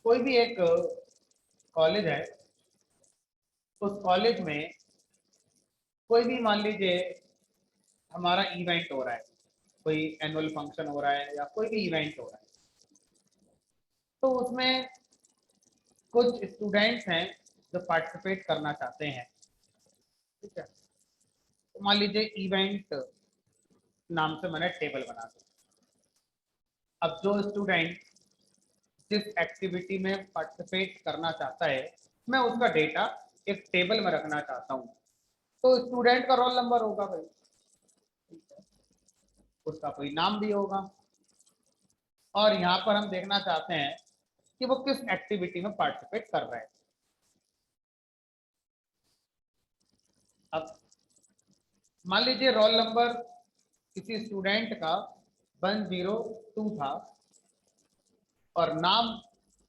कोई भी एक कॉलेज है, उस कॉलेज में कोई भी मान लीजिए हमारा इवेंट हो रहा है, कोई एनुअल फंक्शन हो रहा है या कोई भी इवेंट हो रहा है, तो उसमें कुछ स्टूडेंट्स हैं जो पार्टिसिपेट करना चाहते हैं, ठीक है। तो मान लीजिए इवेंट नाम से मैंने टेबल बना दी। अब जो स्टूडेंट जिस एक्टिविटी में पार्टिसिपेट करना चाहता है, मैं उसका डेटा एक टेबल में रखना चाहता हूँ, तो स्टूडेंट का रोल नंबर होगा भाई, उसका कोई नाम भी होगा, और यहाँ पर हम देखना चाहते हैं कि वो किस एक्टिविटी में पार्टिसिपेट कर रहा है। अब मान लीजिए रोल नंबर किसी स्टूडेंट का 102 था, और नाम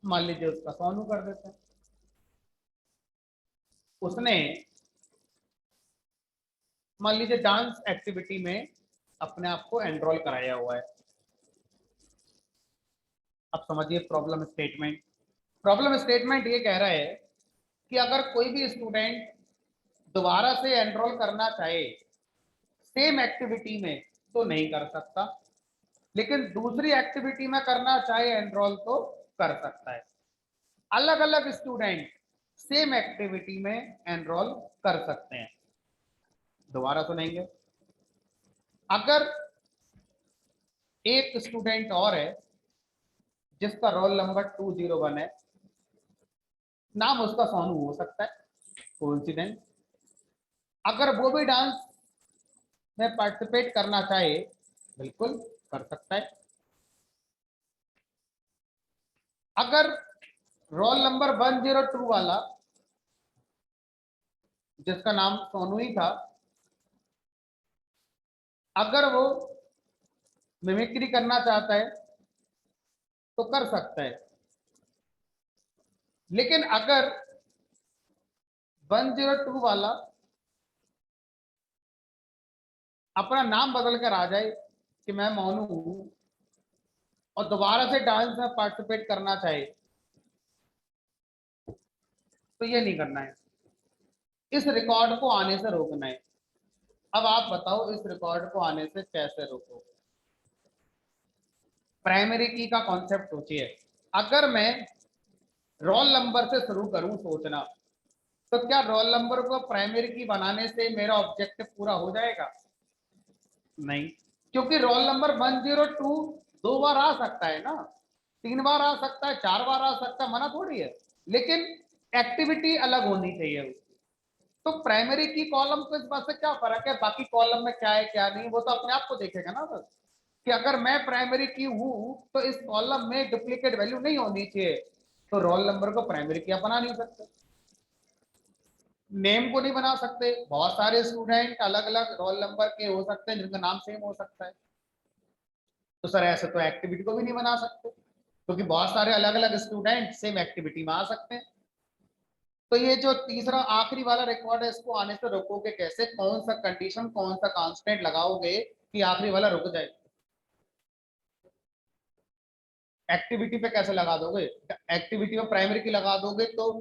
मान लीजिए उसका सोनू कर देते हैं। उसने मान लीजिए डांस एक्टिविटी में अपने आप को एनरोल कराया हुआ है। अब समझिए प्रॉब्लम स्टेटमेंट। प्रॉब्लम स्टेटमेंट ये कह रहा है कि अगर कोई भी स्टूडेंट दोबारा से एनरोल करना चाहे सेम एक्टिविटी में तो नहीं कर सकता, लेकिन दूसरी एक्टिविटी में करना चाहे एनरोल तो कर सकता है। अलग अलग स्टूडेंट सेम एक्टिविटी में एनरोल कर सकते हैं। दोबारा सुनेंगे, अगर एक स्टूडेंट और है जिसका रोल नंबर 201 है, नाम उसका सोनू हो सकता है, कोइंसिडेंस। अगर वो भी डांस में पार्टिसिपेट करना चाहे, बिल्कुल कर सकता है। अगर रोल नंबर 102 वाला, जिसका नाम सोनू ही था, अगर वो मिमिक्री करना चाहता है तो कर सकता है, लेकिन अगर 102 वाला अपना नाम बदल कर आ जाए कि मैं मोनू हूं और दोबारा से डांस में पार्टिसिपेट करना चाहे, तो ये नहीं करना है, इस रिकॉर्ड को आने से रोकना है। अब आप बताओ इस रिकॉर्ड को आने से कैसे रोको। प्राइमरी की का कॉन्सेप्ट सोचिए, अगर मैं रोल नंबर से शुरू करूं सोचना, तो क्या रोल नंबर को प्राइमरी की बनाने से मेरा ऑब्जेक्टिव पूरा हो जाएगा? नहीं, क्योंकि रोल नंबर 102 दो बार आ सकता है ना, 3 बार आ सकता है, 4 बार आ सकता है, मना थोड़ी है, लेकिन एक्टिविटी अलग होनी चाहिए उसकी। तो प्राइमरी की कॉलम को इस बात से क्या फर्क है बाकी कॉलम में क्या है क्या नहीं, वो तो अपने आप को देखेगा ना बस, कि अगर मैं प्राइमरी की हूं तो इस कॉलम में डुप्लीकेट वैल्यू नहीं होनी चाहिए, तो रोल नंबर को प्राइमरी की बना नहीं सकते, नेम को नहीं बना सकते, बहुत सारे स्टूडेंट अलग अलग रोल नंबर के हो सकते हैं जिनका नाम सेम हो सकता है, तो सर ऐसे तो एक्टिविटी को भी नहीं बना सकते, क्योंकि बहुत सारे अलग अलग स्टूडेंट सेम एक्टिविटी में आ सकते हैं। तो ये जो तीसरा आखिरी वाला रिकॉर्ड है, इसको आने से रोकोगे कैसे? कौन सा कंडीशन, कौन सा कांस्टेंट लगाओगे कि आखिरी वाला रुक जाए? एक्टिविटी पे कैसे लगा दोगे? एक्टिविटी में प्राइमरी की लगा दोगे तो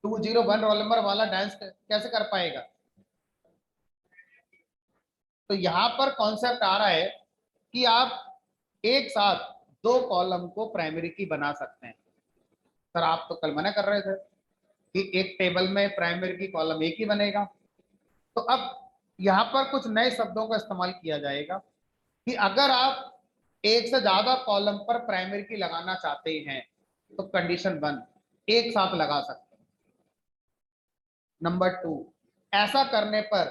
201 रोल नंबर वाला डांस कैसे कर पाएगा? तो यहाँ पर कॉन्सेप्ट आ रहा है कि आप एक साथ दो कॉलम को प्राइमरी की बना सकते हैं। सर आप तो कल मना कर रहे थे कि एक टेबल में प्राइमरी की कॉलम एक ही बनेगा। तो अब यहाँ पर कुछ नए शब्दों का इस्तेमाल किया जाएगा कि अगर आप एक से ज्यादा कॉलम पर प्राइमरी की लगाना चाहते हैं तो कंडीशन 1, एक साथ लगा सकते हैं। नंबर 2, ऐसा करने पर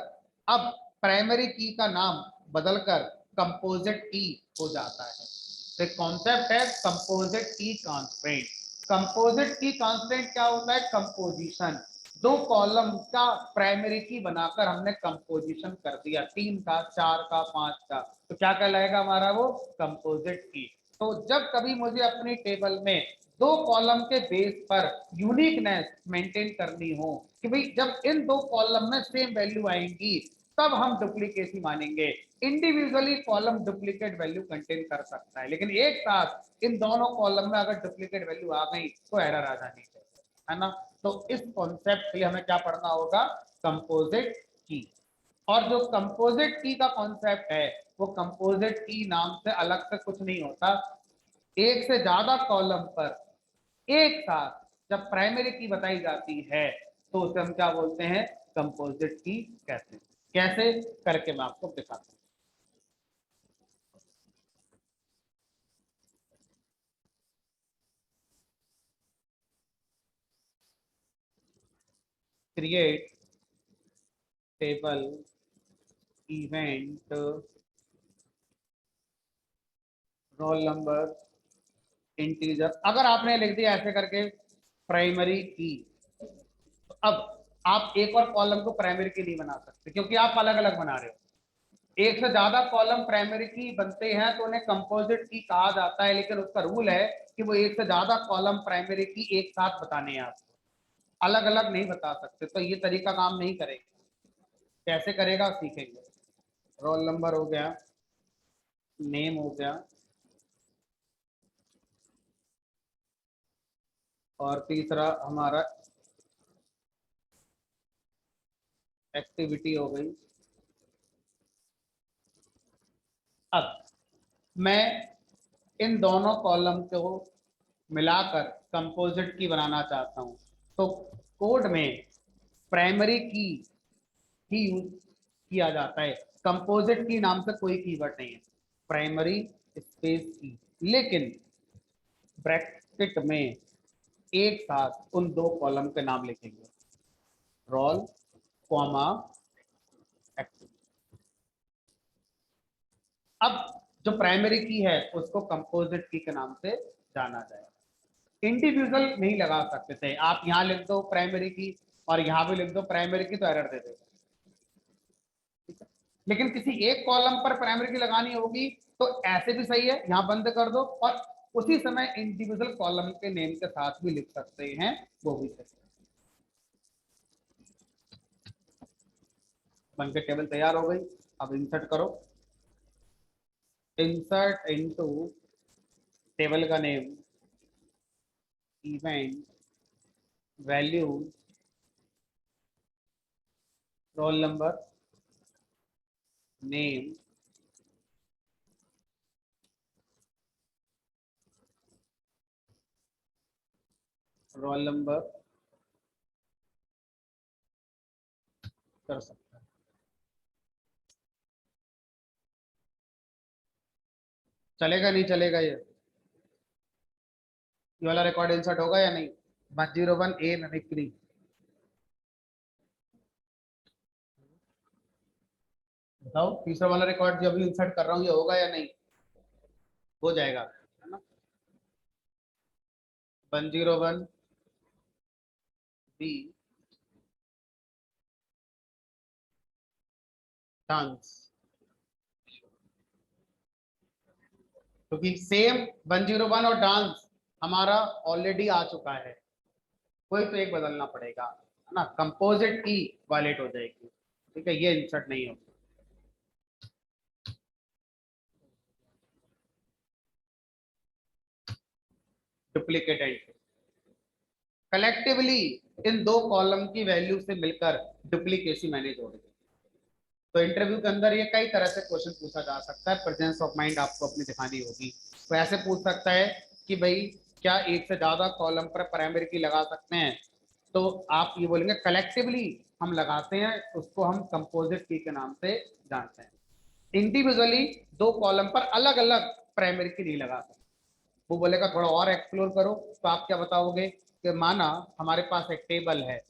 अब प्राइमरी की का नाम बदलकर कंपोजिट की हो जाता है। तो कॉन्सेप्ट है composite key constant. Composite key constant क्या होता है? कंपोजिशन। दो कॉलम का प्राइमरी की बनाकर हमने कंपोजिशन कर दिया, 3 का, 4 का, 5 का, तो क्या कहलाएगा हमारा वो? Composite key. तो जब कभी मुझे अपनी टेबल में दो कॉलम के बेस पर यूनिकनेस मेंटेन करनी हो कि भाई जब इन दो कॉलम में सेम वैल्यू आएंगी तब हम डुप्लीकेसी मानेंगे। Individually column duplicate value contain कर सकता है, लेकिन एक साथ इन दोनों कॉलम में अगर डुप्लीकेट वैल्यू आ गई तो एरर आ जानी चाहिए, है ना? तो इस कॉन्सेप्ट के लिए हमें क्या पढ़ना होगा? Composite key. और जो कंपोजिट की का कॉन्सेप्ट है वो कंपोजिट की नाम से अलग से कुछ नहीं होता, एक से ज्यादा कॉलम पर एक साथ जब प्राइमरी की बताई जाती है तो उसे हम क्या बोलते हैं? कंपोजिट की कहते हैं। कैसे करके मैं आपको दिखाता हूं। Create table event roll number integer, अगर आपने लिख दिया ऐसे करके प्राइमरी की, तो अब आप एक और कॉलम को प्राइमरी की नहीं बना सकते क्योंकि आप अलग अलग बना रहे हो। एक से ज्यादा कॉलम प्राइमरी की बनते हैं तो उन्हें कंपोजिट की कहा जाता है, लेकिन उसका रूल है कि वो एक से ज्यादा कॉलम प्राइमरी की एक साथ बताने हैं आपको, अलग अलग नहीं बता सकते। तो ये तरीका काम नहीं करेगा। कैसे करेगा सीखेंगे। रोल नंबर हो गया, नेम हो गया, और तीसरा हमारा एक्टिविटी हो गई। अब मैं इन दोनों कॉलम को मिलाकर कंपोजिट की बनाना चाहता हूं, तो कोड में प्राइमरी की ही यूज किया जाता है, कंपोजिट की नाम से कोई कीवर्ड नहीं है, प्राइमरी स्पेस की, लेकिन ब्रैकेट में एक साथ उन दो कॉलम के नाम लिखेंगे, रोल कॉमा एक्टिव। अब जो प्राइमरी की है उसको कंपोजिट की के नाम से जाना जाएगा। इंडिविजुअल नहीं लगा सकते थे। आप यहाँ लिख दो प्राइमरी की और यहाँ भी लिख दो प्राइमरी की तो एरर दे देगा, ठीक है। लेकिन किसी एक कॉलम पर प्राइमरी की लगानी होगी तो ऐसे भी सही है, यहाँ बंद कर दो और उसी समय इंडिविजुअल कॉलम के नेम के साथ भी लिख सकते हैं, वो भी सही है। बनके टेबल तैयार हो गई। अब इंसर्ट करो, इंसर्ट इनटू टेबल का name event value roll number name roll number कर सकता है। चलेगा नहीं चलेगा ये वाला रिकॉर्ड इंसर्ट होगा या नहीं? 101 ए मिमिक्री, बताओ तीसरा वाला रिकॉर्ड जो अभी इंसर्ट कर रहा हूँ ये होगा या नहीं? हो जाएगा, है ना। 101 बी डांस, क्योंकि सेम 101 और डांस हमारा ऑलरेडी आ चुका है, कोई तो एक बदलना पड़ेगा, है ना। कंपोजिट की वायलेट हो जाएगी, ठीक है, ये इंसर्ट नहीं होगा। डुप्लीकेट एंट्री, कलेक्टिवली इन दो कॉलम की वैल्यू से मिलकर डुप्लीकेसी मैनेज हो रही है। तो इंटरव्यू के अंदर ये कई तरह से क्वेश्चन पूछा जा सकता है, प्रेजेंस ऑफ माइंड आपको अपनी दिखानी होगी। तो ऐसे पूछ सकता है कि भाई क्या एक से ज्यादा कॉलम पर प्राइमरी की लगा सकते हैं, तो आप ये बोलेंगे कलेक्टिवली हम लगाते हैं, उसको हम कंपोजिट की के नाम से जानते हैं। इंडिविजुअली दो कॉलम पर अलग अलग प्राइमरी की नहीं लगा सकते। वो बोलेगा थोड़ा और एक्सप्लोर करो, तो आप क्या बताओगे कि माना हमारे पास एक टेबल है,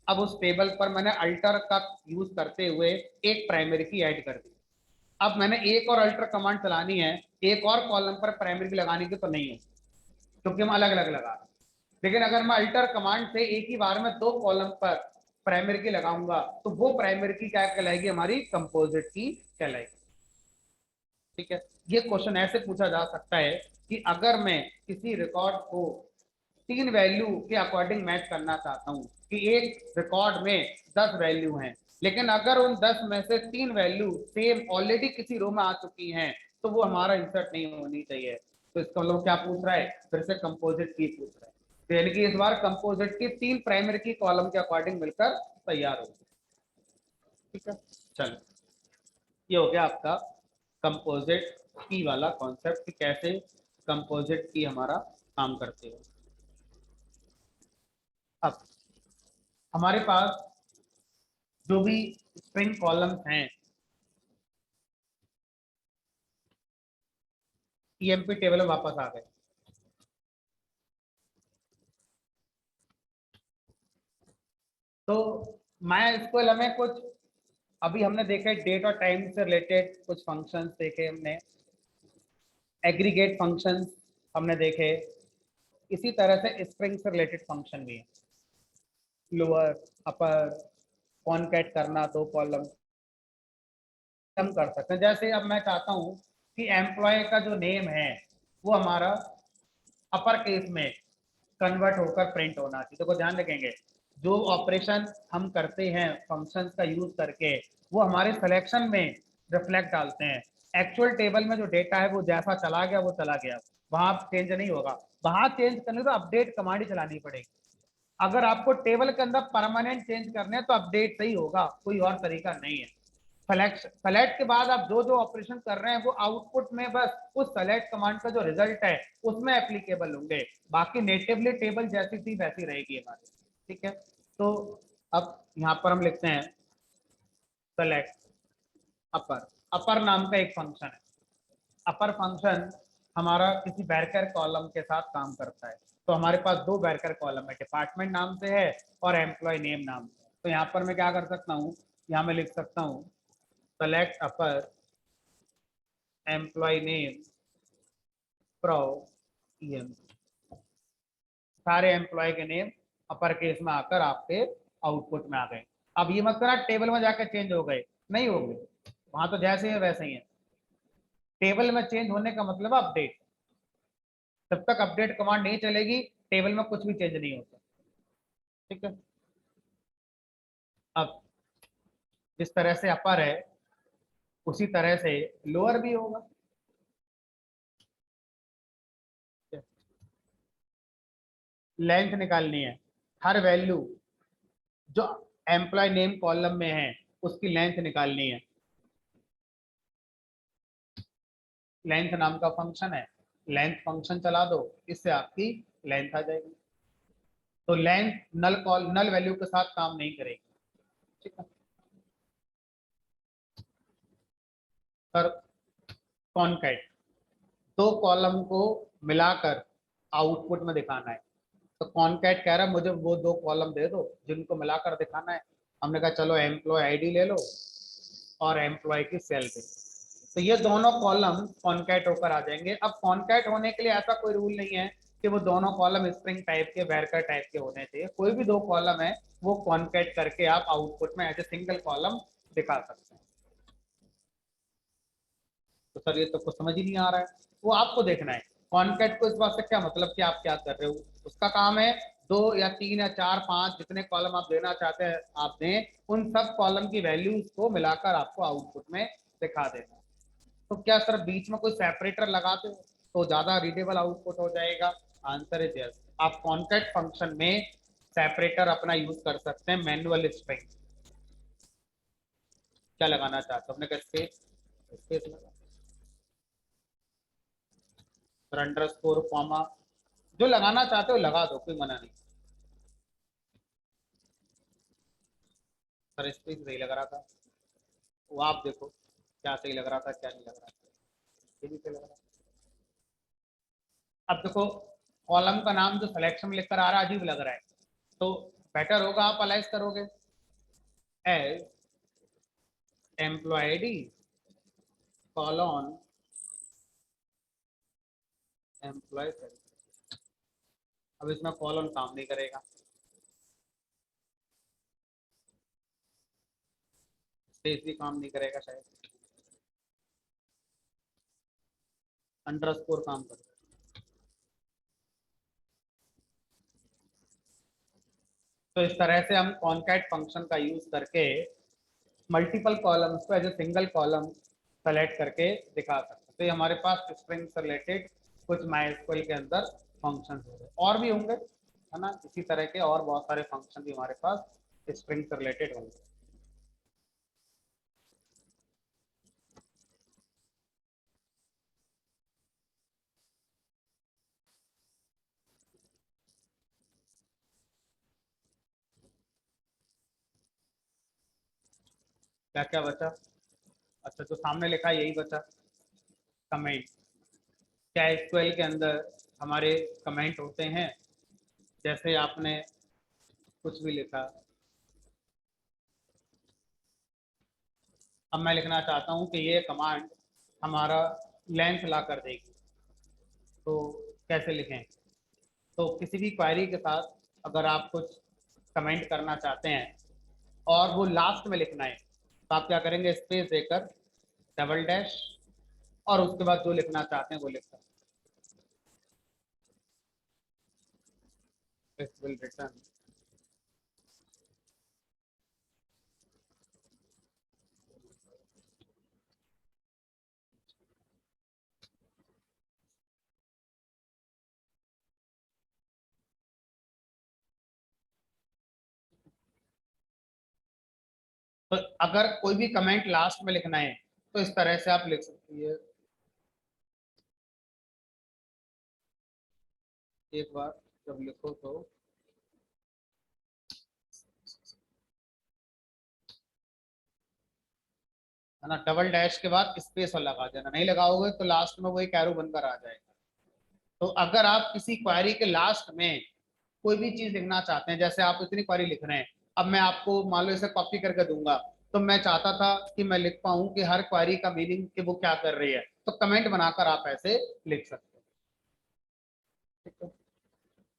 अब उस टेबल पर मैंने अल्टर का यूज करते हुए एक प्राइमरी की ऐड कर दी। अब मैंने एक और अल्टर कमांड चलानी है, एक और कॉलम पर प्राइमरी की लगाने की तो नहीं है, क्योंकि हम अलग अलग लगा रहे हैं। लेकिन अगर मैं अल्टर कमांड से एक ही बार में दो कॉलम पर प्राइमरी की लगाऊंगा तो वो प्राइमरी की क्या कहलाएगी? हमारी कंपोजिट की कहलाएगी, ठीक है। ये क्वेश्चन ऐसे पूछा जा सकता है कि अगर मैं किसी रिकॉर्ड को तीन वैल्यू के अकॉर्डिंग मैच करना चाहता हूँ, कि एक रिकॉर्ड में 10 वैल्यू हैं, लेकिन अगर उन 10 में से तीन वैल्यू सेम ऑलरेडी किसी रो में आ चुकी हैं, तो वो हमारा इंसर्ट नहीं होनी चाहिए। तो इसका मतलब क्या पूछ रहा है? फिर से कंपोजिट की पूछ रहा है, तो यानी कि इस बार कंपोजिट की तीन प्राइमरी की कॉलम के अकॉर्डिंग मिलकर तैयार होगी, ठीक है। चलो, ये हो गया आपका कंपोजिट की वाला कॉन्सेप्ट कि कैसे कंपोजिट की हमारा काम करते हो। अब हमारे पास जो भी स्ट्रिंग कॉलम्स हैं, ईएमपी टेबल में वापस आ गए। तो मैं इसको हमें कुछ अभी हमने देखे डेट और टाइम से रिलेटेड कुछ फंक्शंस देखे हमने, एग्रीगेट फंक्शंस हमने देखे, इसी तरह से स्ट्रिंग से रिलेटेड फंक्शन भी है, लोअर अपर कॉनकैट करना दो कॉलम हम कर सकते हैं। जैसे अब मैं चाहता हूँ कि एम्प्लॉय का जो नेम है वो हमारा अपर केस में कन्वर्ट होकर प्रिंट होना चाहिए। तो ध्यान रखेंगे जो ऑपरेशन हम करते हैं फंक्शंस का यूज करके वो हमारे सिलेक्शन में रिफ्लेक्ट डालते हैं। एक्चुअल टेबल में जो डेटा है वो जैसा चला गया वो चला गया, वहां चेंज नहीं होगा। वहां चेंज करने तो अपडेट कमांड ही चलानी पड़ेगी। अगर आपको टेबल के अंदर परमानेंट चेंज करने हैं तो अपडेट सही होगा, कोई और तरीका नहीं है। सेलेक्ट के बाद आप जो जो ऑपरेशन कर रहे हैं वो आउटपुट में बस उस सेलेक्ट कमांड का जो रिजल्ट है उसमें एप्लीकेबल होंगे, बाकी नेटिवली टेबल जैसी थी वैसी रहेगी हमारी, ठीक है। तो अब यहाँ पर हम लिखते हैं सेलेक्ट अपर, अपर नाम का एक फंक्शन है। अपर फंक्शन हमारा किसी बैरकर कॉलम के साथ काम करता है। तो हमारे पास दो बैरकर कॉलम है, डिपार्टमेंट नाम से है और एम्प्लॉय नेम नाम से। तो यहाँ पर मैं क्या कर सकता हूँ, यहाँ मैं लिख सकता हूँ select upper employee name from EM, सारे एम्प्लॉय के नेम अपर केस में आकर आपके आउटपुट में आ गए। अब ये मत करना टेबल में जाकर चेंज हो गए, नहीं होंगे, वहां तो जैसे है वैसे ही है। टेबल में चेंज होने का मतलब अपडेट, जब तक अपडेट कमांड नहीं चलेगी टेबल में कुछ भी चेंज नहीं होता। ठीक है। अब जिस तरह से अपर है उसी तरह से लोअर भी होगा। लेंथ निकालनी है, हर वैल्यू जो एम्प्लॉय नेम कॉलम में है उसकी लेंथ निकालनी है। लेंथ नाम का फंक्शन है, लेंथ फंक्शन चला दो, इससे आपकी लेंथ आ जाएगी। तो लेंथ नल वैल्यू के साथ काम नहीं करेगी। ठीक है सर। कॉनकैट, दो कॉलम को मिलाकर आउटपुट में दिखाना है। तो कॉनकैट कह रहा है मुझे वो दो कॉलम दे दो जिनको मिलाकर दिखाना है। हमने कहा चलो एम्प्लॉय आईडी ले लो और एम्प्लॉय की सैलरी, तो ये दोनों कॉलम कॉनकैट होकर आ जाएंगे। अब कॉनकैट होने के लिए ऐसा कोई रूल नहीं है कि वो दोनों कॉलम स्प्रिंग टाइप के वैरकर टाइप के होने चाहिए। कोई भी दो कॉलम है वो कॉनकैट करके आप आउटपुट में एज ए सिंगल कॉलम दिखा सकते हैं। तो सर ये तो कुछ समझ ही नहीं आ रहा है, वो आपको देखना है। कॉनकैट को इस बात से क्या मतलब कि आप क्या कर रहे हो, उसका काम है दो या तीन या चार पांच जितने कॉलम आप देना चाहते हैं आप दें, उन सब कॉलम की वैल्यूज को मिलाकर आपको आउटपुट में दिखा देना। तो क्या सर बीच में कोई सेपरेटर लगाते हो तो ज्यादा रीडेबल आउटपुट हो जाएगा? Answer is yes. आप कॉन्कैट फंक्शन में सेपरेटर अपना यूज कर सकते हैं, मैनुअल स्ट्रिंग। क्या लगाना चाहते हो? अपने का स्पेस, स्पेस लगा, फिर अंडरस्कोर कॉमा, जो लगाना चाहते हो लगा दो, कोई मना नहीं। सर स्पेस सही लग रहा था, वो आप देखो क्या सही लग रहा था क्या नहीं लग रहा था। ये भी सही लग रहा था। अब देखो कॉलम का नाम जो सिलेक्शन में लिखकर आ रहा है अजीब लग रहा है, तो बेटर होगा आप अलाइज करोगे एज एम्प्लॉयडी कॉलन एम्प्लॉय। अब इसमें कॉलन काम नहीं करेगा, स्पेस भी काम नहीं करेगा शायद, अंडरस्कोर काम करेगा। तो इस तरह से हम कॉनकैट फंक्शन का यूज करके मल्टीपल कॉलम्स को as a single column select करके दिखा सकते हैं। तो ये हमारे पास स्ट्रिंग से रिलेटेड कुछ माइस्क्वेल के अंदर फंक्शन हो गए, और भी होंगे है ना, इसी तरह के और बहुत सारे फंक्शन भी हमारे पास स्ट्रिंग से रिलेटेड होंगे। क्या क्या बचा? अच्छा जो सामने लिखा है यही बचा, कमेंट। क्या एसक्यूएल के अंदर हमारे कमेंट होते हैं, जैसे आपने कुछ भी लिखा, अब मैं लिखना चाहता हूँ कि ये कमांड हमारा लेंथ ला कर देगी, तो कैसे लिखें? तो किसी भी क्वेरी के साथ अगर आप कुछ कमेंट करना चाहते हैं और वो लास्ट में लिखना है तो आप क्या करेंगे, स्पेस देकर डबल डैश और उसके बाद जो लिखना चाहते हैं वो लिख सकते हैं, विल रिटर्न। तो अगर कोई भी कमेंट लास्ट में लिखना है तो इस तरह से आप लिख सकती है। एक बार जब लिखो तो है ना, डबल डैश के बाद स्पेस और लगा देना, नहीं लगाओगे तो लास्ट में वो एक एरो बनकर आ जाएगा। तो अगर आप किसी क्वेरी के लास्ट में कोई भी चीज लिखना चाहते हैं, जैसे आप इतनी क्वेरी लिख रहे हैं, अब मैं आपको मान लो इसे कॉपी करके दूंगा, तो मैं चाहता था कि मैं लिख पाऊं कि हर क्वेरी का मीनिंग कि वो क्या कर रही है, तो कमेंट बनाकर आप ऐसे लिख सकते हैं। ठीक है।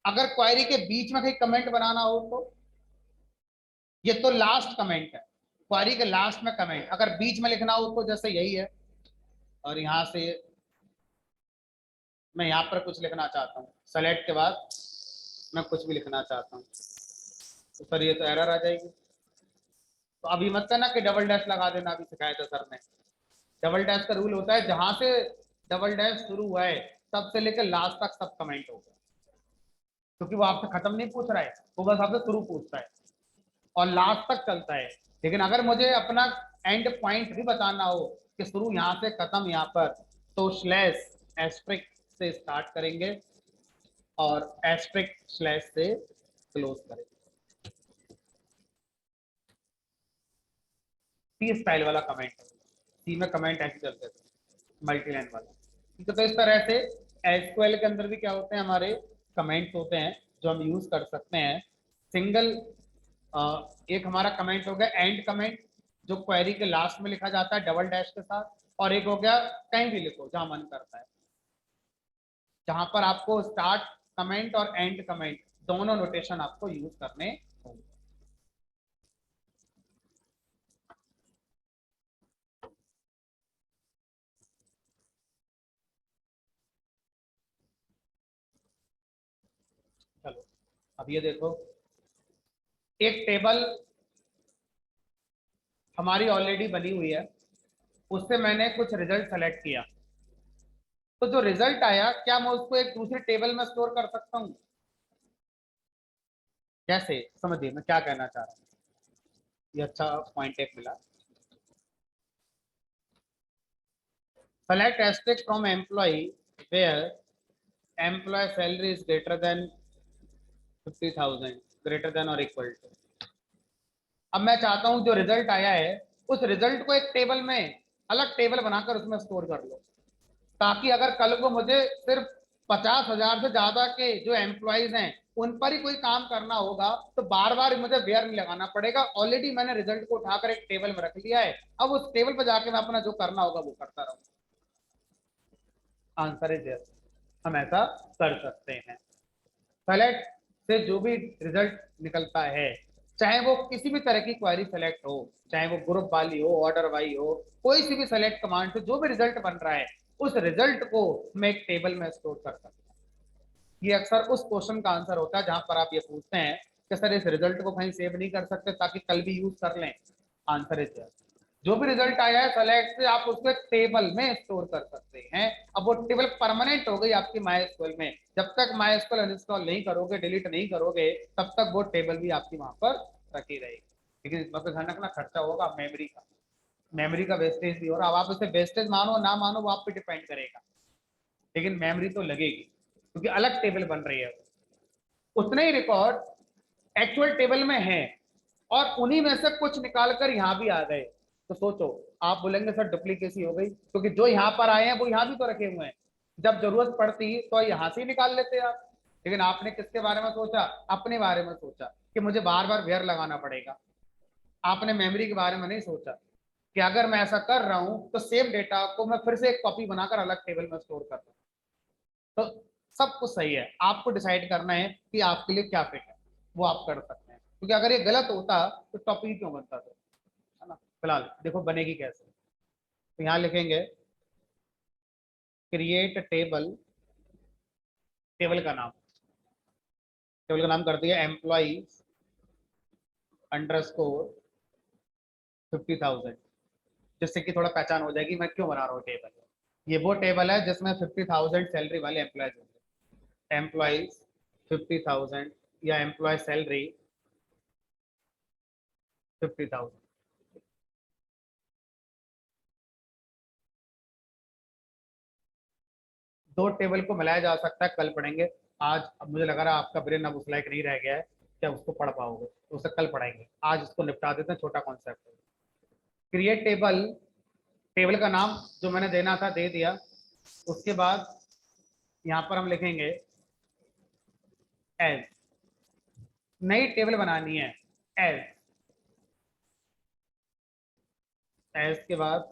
अगर क्वेरी के बीच में कहीं कमेंट बनाना हो तो ये तो लास्ट कमेंट है, क्वेरी के लास्ट में कमेंट, अगर बीच में लिखना हो तो जैसे यही है, और यहां से मैं यहां पर कुछ लिखना चाहता हूँ, सेलेक्ट के बाद मैं कुछ भी लिखना चाहता हूँ, तो सर ये तो एरर आ जाएगी। तो अभी मत करना कि डबल डैश लगा देना, अभी सिखाया था सर ने। डबल डैश का रूल होता है जहां से डबल डैश शुरू हुआ है तब से लेकर लास्ट तक सब कमेंट होगा, क्योंकि वो आपसे खत्म नहीं पूछ रहा है, वो बस आपसे शुरू पूछता है और लास्ट तक चलता है। लेकिन अगर मुझे अपना एंड पॉइंट भी बताना हो कि शुरू यहाँ से खत्म यहाँ पर, तो स्लैश एस्ट्रिक से स्टार्ट करेंगे और एस्ट्रिक स्लैश से क्लोज करेंगे। सी स्टाइल वाला कमेंट है, सी में कमेंट ऐसे चलते थे, मल्टी लाइन वाला। ठीक है, तो इस तरह से एसक्यूएल के अंदर भी क्या होते हैं, हमारे कमेंट्स होते हैं जो हम यूज कर सकते हैं। सिंगल एक हमारा कमेंट हो गया एंड कमेंट, जो क्वेरी के लास्ट में लिखा जाता है डबल डैश के साथ, और एक हो गया कहीं भी लिखो जहां मन करता है, जहां पर आपको स्टार्ट कमेंट और एंड कमेंट दोनों नोटेशन आपको यूज करने होंगे। चलो अब ये देखो, एक टेबल हमारी ऑलरेडी बनी हुई है, उससे मैंने कुछ रिजल्ट सेलेक्ट किया, तो जो रिजल्ट आया क्या मैं उसको एक दूसरे टेबल में स्टोर कर सकता हूँ? कैसे, समझिए मैं क्या कहना चाह रहा हूँ, ये अच्छा पॉइंट एक मिला। Select asterisk from employee where employ salary is greater than 50,000, greater than और इक्वल टू। अब मैं चाहता हूं जो रिजल्ट आया है उस रिजल्ट को एक टेबल में, अलग टेबल बनाकर उसमें स्टोर कर लो, ताकि अगर कल को मुझे सिर्फ 50,000 से ज्यादा के जो एम्प्लॉयज हैं उन पर ही कोई काम करना होगा तो बार बार मुझे वेयर नहीं लगाना पड़ेगा, ऑलरेडी मैंने रिजल्ट को उठाकर एक टेबल में रख लिया है, अब उस टेबल पर जाके मैं अपना जो करना होगा वो करता रहूंगा। आंसर इज यस, हम ऐसा कर सकते हैं। सेलेक्ट से जो भी रिजल्ट निकलता है, चाहे वो किसी भी तरह की क्वेरी सेलेक्ट हो, चाहे वो ग्रुप वाली हो, ऑर्डर वाई हो, कोई सी भी सेलेक्ट कमांड से जो भी रिजल्ट बन रहा है उस रिजल्ट को मैं एक टेबल में स्टोर कर सकता हूँ। ये अक्सर उस क्वेश्चन का आंसर होता है जहां पर आप ये पूछते हैं कि सर इस रिजल्ट को कहीं सेव नहीं कर सकते ताकि कल भी यूज कर लें? आंसर इज यस, जो भी रिजल्ट आया है सेलेक्ट से आप उसको एक टेबल में स्टोर कर सकते हैं। अब वो टेबल परमानेंट हो गई आपकी माई एसक्यूएल में, जब तक माई एसक्यूएल अनइंस्टॉल नहीं करोगे, डिलीट नहीं करोगे, तब तक वो टेबल भी आपकी वहां पर रखी रहेगी। लेकिन इस वक्त ध्यान रखना खर्चा होगा मेमोरी का, मेमोरी का वेस्टेज भी हो रहा है। अब आप इसे वेस्टेज मानो ना मानो वो आप पे डिपेंड करेगा, लेकिन मेमोरी तो लगेगी क्योंकि अलग टेबल बन रही है। उतने ही रिकॉर्ड एक्चुअल टेबल में है और उन्हीं में से कुछ निकाल कर यहाँ भी आ गए, तो सोचो, आप बोलेंगे सर डुप्लीकेसी हो गई, क्योंकि जो यहाँ पर आए हैं वो यहाँ भी तो रखे हुए हैं, जब जरूरत पड़ती तो यहाँ से ही निकाल लेते आप। लेकिन आपने किसके बारे में सोचा? अपने बारे में सोचा कि मुझे बार बार वेयर लगाना पड़ेगा। आपने मेमोरी के बारे में नहीं सोचा कि अगर मैं ऐसा कर रहा हूं तो सेम डेटा को मैं फिर से एक कॉपी बनाकर अलग टेबल में स्टोर कर दूं। तो सब कुछ सही है, आपको डिसाइड करना है कि आपके लिए क्या फिट है, वो आप कर सकते हैं, क्योंकि अगर ये गलत होता तो टॉपिक क्यों बनता था, है ना। फिलहाल देखो बनेगी कैसे, तो यहाँ लिखेंगे क्रिएट टेबल, टेबल का नाम, टेबल का नाम कर दिया एम्प्लॉय अंडरस्कोर 50,000, जिससे कि थोड़ा पहचान हो जाएगी मैं क्यों बना रहा हूँ टेबल। ये वो टेबल है जिसमें 50,000 सैलरी वाले एम्प्लॉयज होंगे, एम्प्लॉयज 50,000 या एम्प्लॉय सैलरी 50,000। दो टेबल को मिलाया जा सकता है, कल पढ़ेंगे। आज अब मुझे लग रहा है आपका ब्रेन अब उस लायक नहीं रह गया है क्या उसको पढ़ पाओगे, तो उसे कल पढ़ाएंगे, आज इसको निपटा देते हैं, छोटा कॉन्सेप्ट है। क्रिएट टेबल, टेबल का नाम जो मैंने देना था दे दिया, उसके बाद यहाँ पर हम लिखेंगे एज, नई टेबल बनानी है, एज, एज के बाद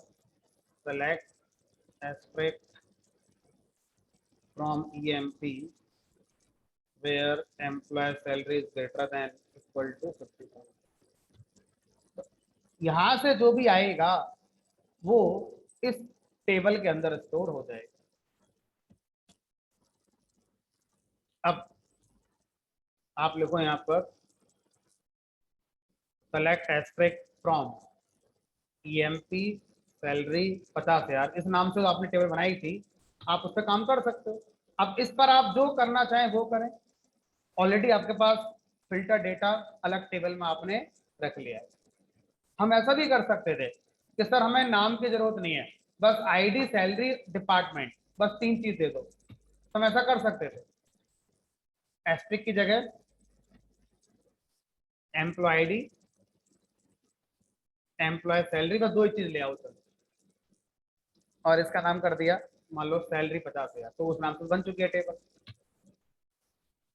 सेलेक्ट एस्पेक्ट from EMP where employ salary is greater than equal to 50,000। यहाँ से जो भी आएगा वो इस टेबल के अंदर स्टोर हो जाएगा। अब आप लिखो यहाँ पर सेलेक्ट एस्ट्रिक्ट फ्रॉम ईएमपी सैलरी 50,000, इस नाम से जो आपने टेबल बनाई थी आप उस पर काम कर सकते हो। अब इस पर आप जो करना चाहें वो करें। ऑलरेडी आपके पास फिल्टर डेटा अलग टेबल में आपने रख लिया है। हम ऐसा भी कर सकते थे कि सर हमें नाम की जरूरत नहीं है, बस आईडी सैलरी डिपार्टमेंट, बस 3 चीज दे दो, तो हम ऐसा कर सकते थे। एस्ट्रिक की जगह एम्प्लॉय आईडी, एम्प्लॉय सैलरी, बस 2 ही चीज ले आओ सर, और इसका नाम कर दिया मान लो सैलरी 50,000, तो उस नाम से बन चुकी है टेबल।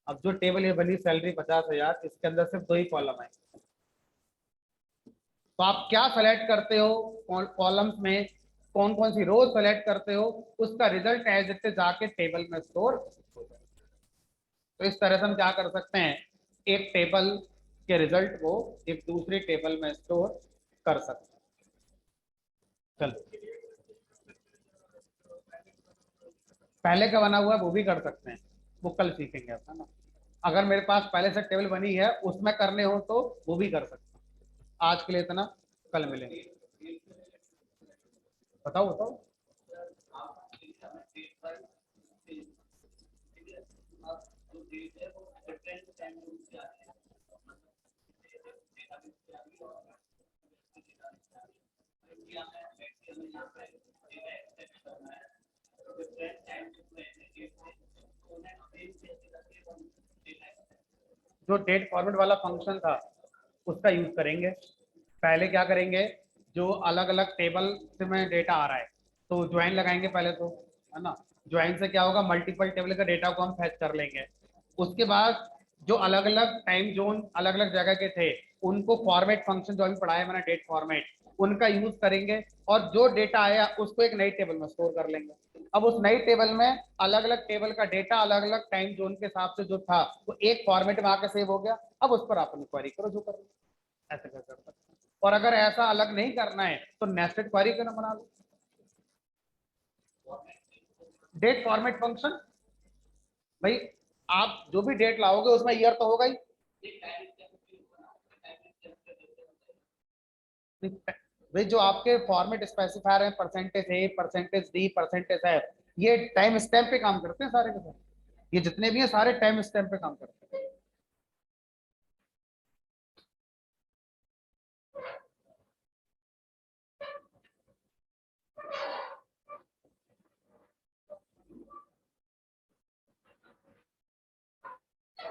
अब जो टेबल ये बनी सैलरी 50,000, इसके अंदर सिर्फ 2 ही कॉलम है। तो आप क्या सेलेक्ट करते हो कॉलम्स में, कौन कौन सी रोज सेलेक्ट करते हो, उसका रिजल्ट एज इट इज जाके टेबल में स्टोर हो जाए। तो इस तरह से हम क्या कर सकते हैं, एक टेबल के रिजल्ट को एक दूसरी टेबल में स्टोर कर सकते हैं। चलो, पहले का बना हुआ है वो भी कर सकते हैं, वो कल सीखेंगे है ना। अगर मेरे पास पहले से टेबल बनी है उसमें करने हो तो वो भी कर सकते हैं। आज के लिए इतना, कल मिलेंगे। बताओ बताओ। जो डेट फॉरवर्ड वाला फंक्शन था उसका यूज करेंगे। पहले क्या करेंगे, जो अलग अलग टेबल से में डेटा आ रहा है तो ज्वाइन लगाएंगे पहले, तो है ना। ज्वाइन से क्या होगा, मल्टीपल टेबल का डेटा को हम फैच कर लेंगे। उसके बाद जो अलग अलग टाइम जोन अलग अलग जगह के थे उनको फॉर्मेट फंक्शन जो अभी पढ़ाया मैंने, डेट फॉर्मेट, उनका यूज करेंगे। और जो डेटा आया उसको एक नई टेबल में स्टोर कर लेंगे। अब उस नई टेबल में अलग अलग टेबल का डेटा अलग अलग टाइम जोन के हिसाब से जो था वो एक फॉर्मेट में आकर सेव हो गया। अब उस पर आप क्वेरी करो जो करो, ऐसे कर सकते हैं। और अगर ऐसा अलग नहीं करना है तो नेस्टेड क्वेरी करना बना लो। डेट फॉर्मेट फंक्शन, भाई आप जो भी डेट लाओगे उसमें ईयर तो होगा ही। भाई जो आपके फॉर्मेट स्पेसिफायर है, परसेंटेज ए, परसेंटेज डी, परसेंटेज है, ये टाइम स्टैम्प पे काम करते हैं सारे के सारे। ये जितने भी हैं सारे टाइम स्टैम्प पे काम करते हैं।